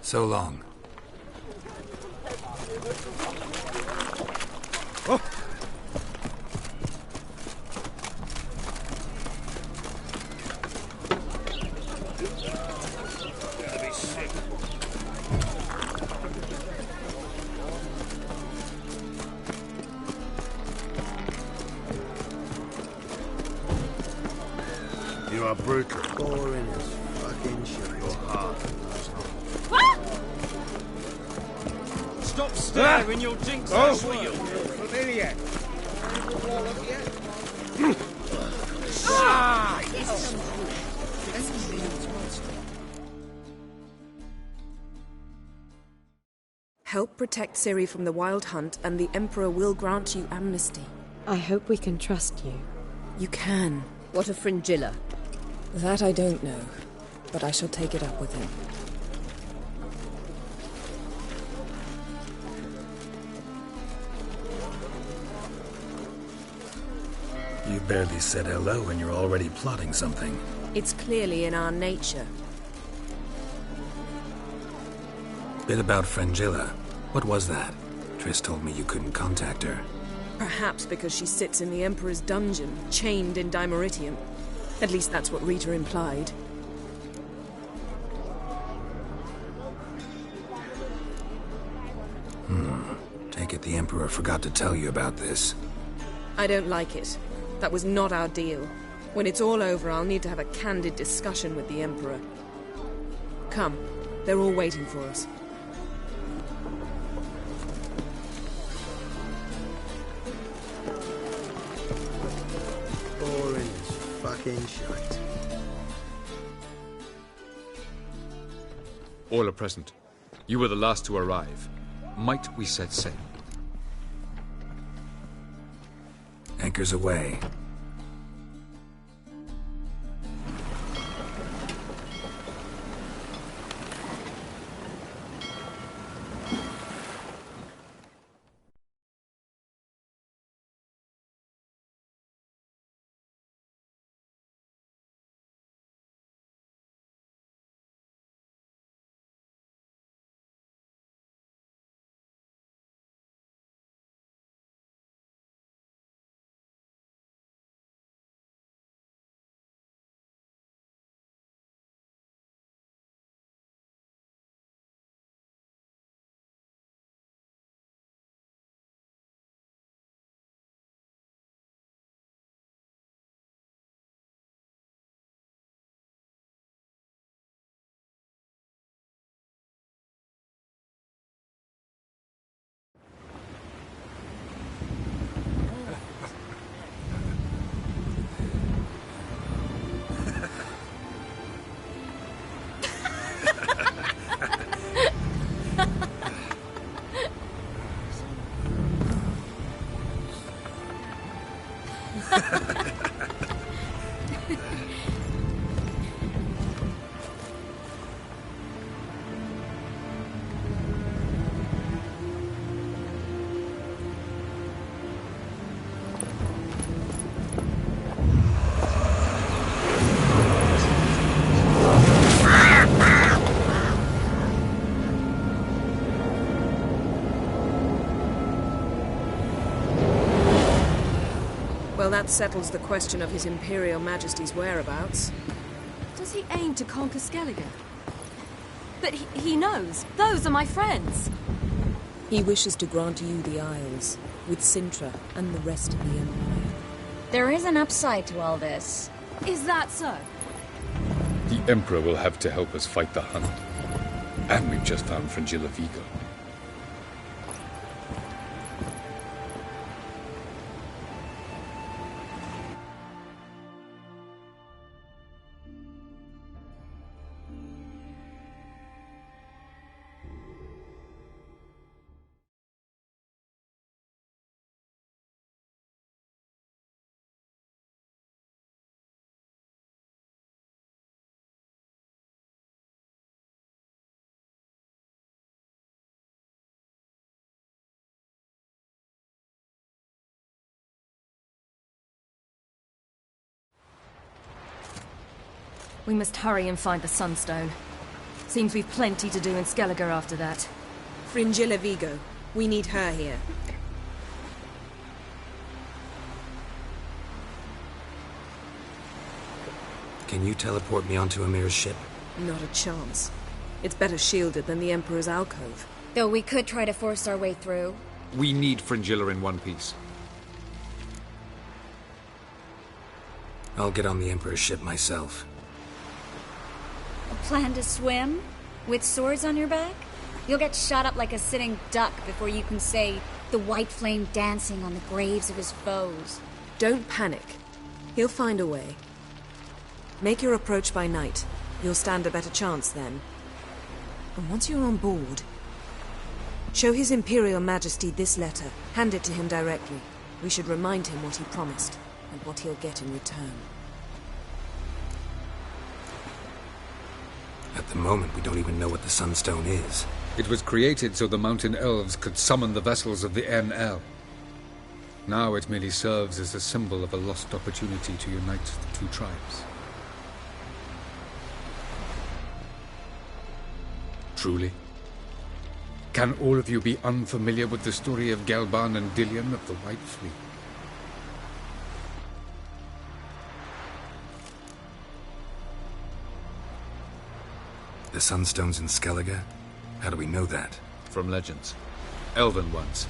So long. Oh. You are brutal. Boring as fucking shit. You're hard. Stop staring, you'll jinx us, will you? Familiar. Help protect Ciri from the Wild Hunt, and the Emperor will grant you amnesty. I hope we can trust you. You can. What of Fringilla? That I don't know, but I shall take it up with him. You barely said hello and you're already plotting something. It's clearly in our nature. Bit about Fringilla. What was that? Triss told me you couldn't contact her. Perhaps because she sits in the Emperor's dungeon, chained in Dimeritium. At least that's what Rita implied. Take it the Emperor forgot to tell you about this. I don't like it. That was not our deal. When it's all over, I'll need to have a candid discussion with the Emperor. Come, they're all waiting for us. Boring as fucking shite. All are present. You were the last to arrive. Might we set sail? Anchors away. Well, that settles the question of His Imperial Majesty's whereabouts. Does he aim to conquer Skellige? But he knows. Those are my friends. He wishes to grant you the Isles, with Sintra and the rest of the Empire. There is an upside to all this. Is that so? The Emperor will have to help us fight the Hunt. And we've just found Fringilla Vigo. We must hurry and find the Sunstone. Seems we've plenty to do in Skellige after that. Fringilla Vigo. We need her here. Can you teleport me onto Amir's ship? Not a chance. It's better shielded than the Emperor's alcove. Though we could try to force our way through. We need Fringilla in one piece. I'll get on the Emperor's ship myself. A plan to swim? With swords on your back? You'll get shot up like a sitting duck before you can say the white flame dancing on the graves of his foes. Don't panic. He'll find a way. Make your approach by night. You'll stand a better chance then. And once you're on board, show His Imperial Majesty this letter. Hand it to him directly. We should remind him what he promised, and what he'll get in return. At the moment, we don't even know what the Sunstone is. It was created so the Mountain Elves could summon the vessels of the NL. Now it merely serves as a symbol of a lost opportunity to unite the two tribes. Truly? Can all of you be unfamiliar with the story of Gelban and Dillion of the White Fleet? The Sunstone's in Skellige? How do we know that? From legends. Elven ones.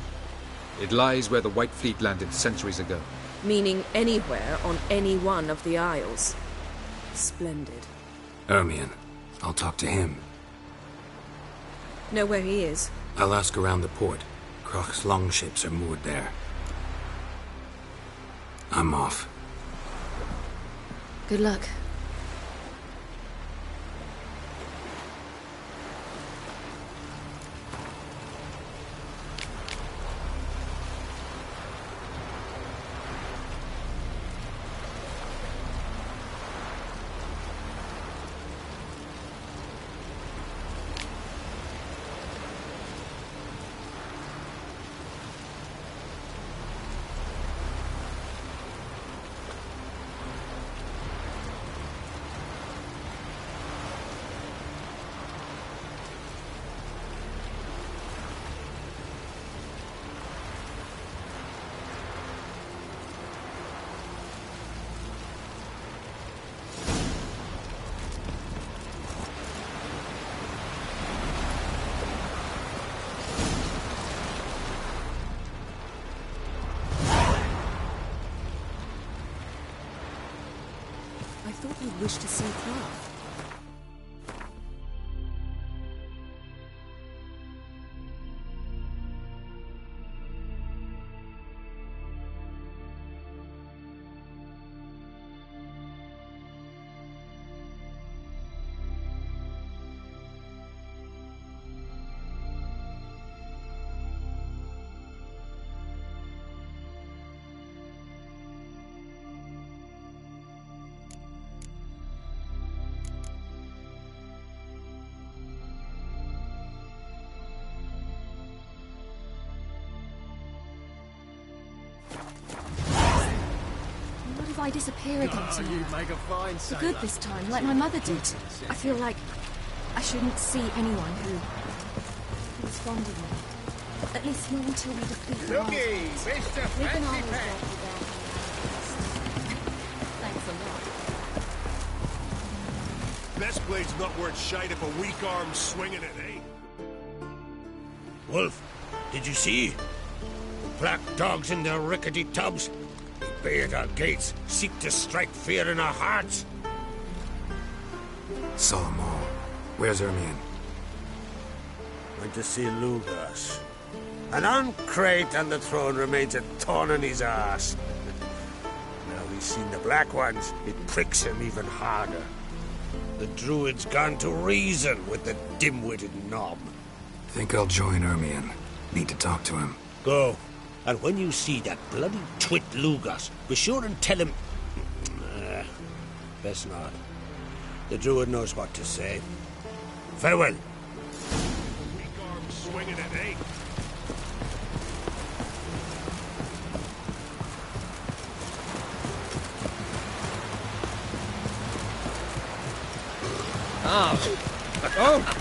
It lies where the White Fleet landed centuries ago. Meaning anywhere on any one of the Isles. Splendid. Ermion. I'll talk to him. Know where he is? I'll ask around the port. Kroch's longships are moored there. I'm off. Good luck. thought you'd wish to see Prague. What if I disappear again tomorrow? You'd make a fine For good this time, like my mother did. I feel like I shouldn't see anyone who was fond of me. At least not until we defeat the Looky, Mr. Fancy Pants. Thanks a lot. Best blade's not worth shite if a weak arm's swinging it, eh? Wolf, did you see? Black dogs in their rickety tubs. They bay at our gates, seek to strike fear in our hearts. Saw 'em all. Where's Ermion? Went to see Lugas. An uncrate on the throne remains a thorn in his arse. Now he's seen the Black Ones, it pricks him even harder. The Druid's gone to reason with the dim-witted knob. Think I'll join Ermion. Need to talk to him. Go. And when you see that bloody twit Lugas, be sure and tell him... best not. The Druid knows what to say. Farewell. Weak arm's swinging it, eh? Oh,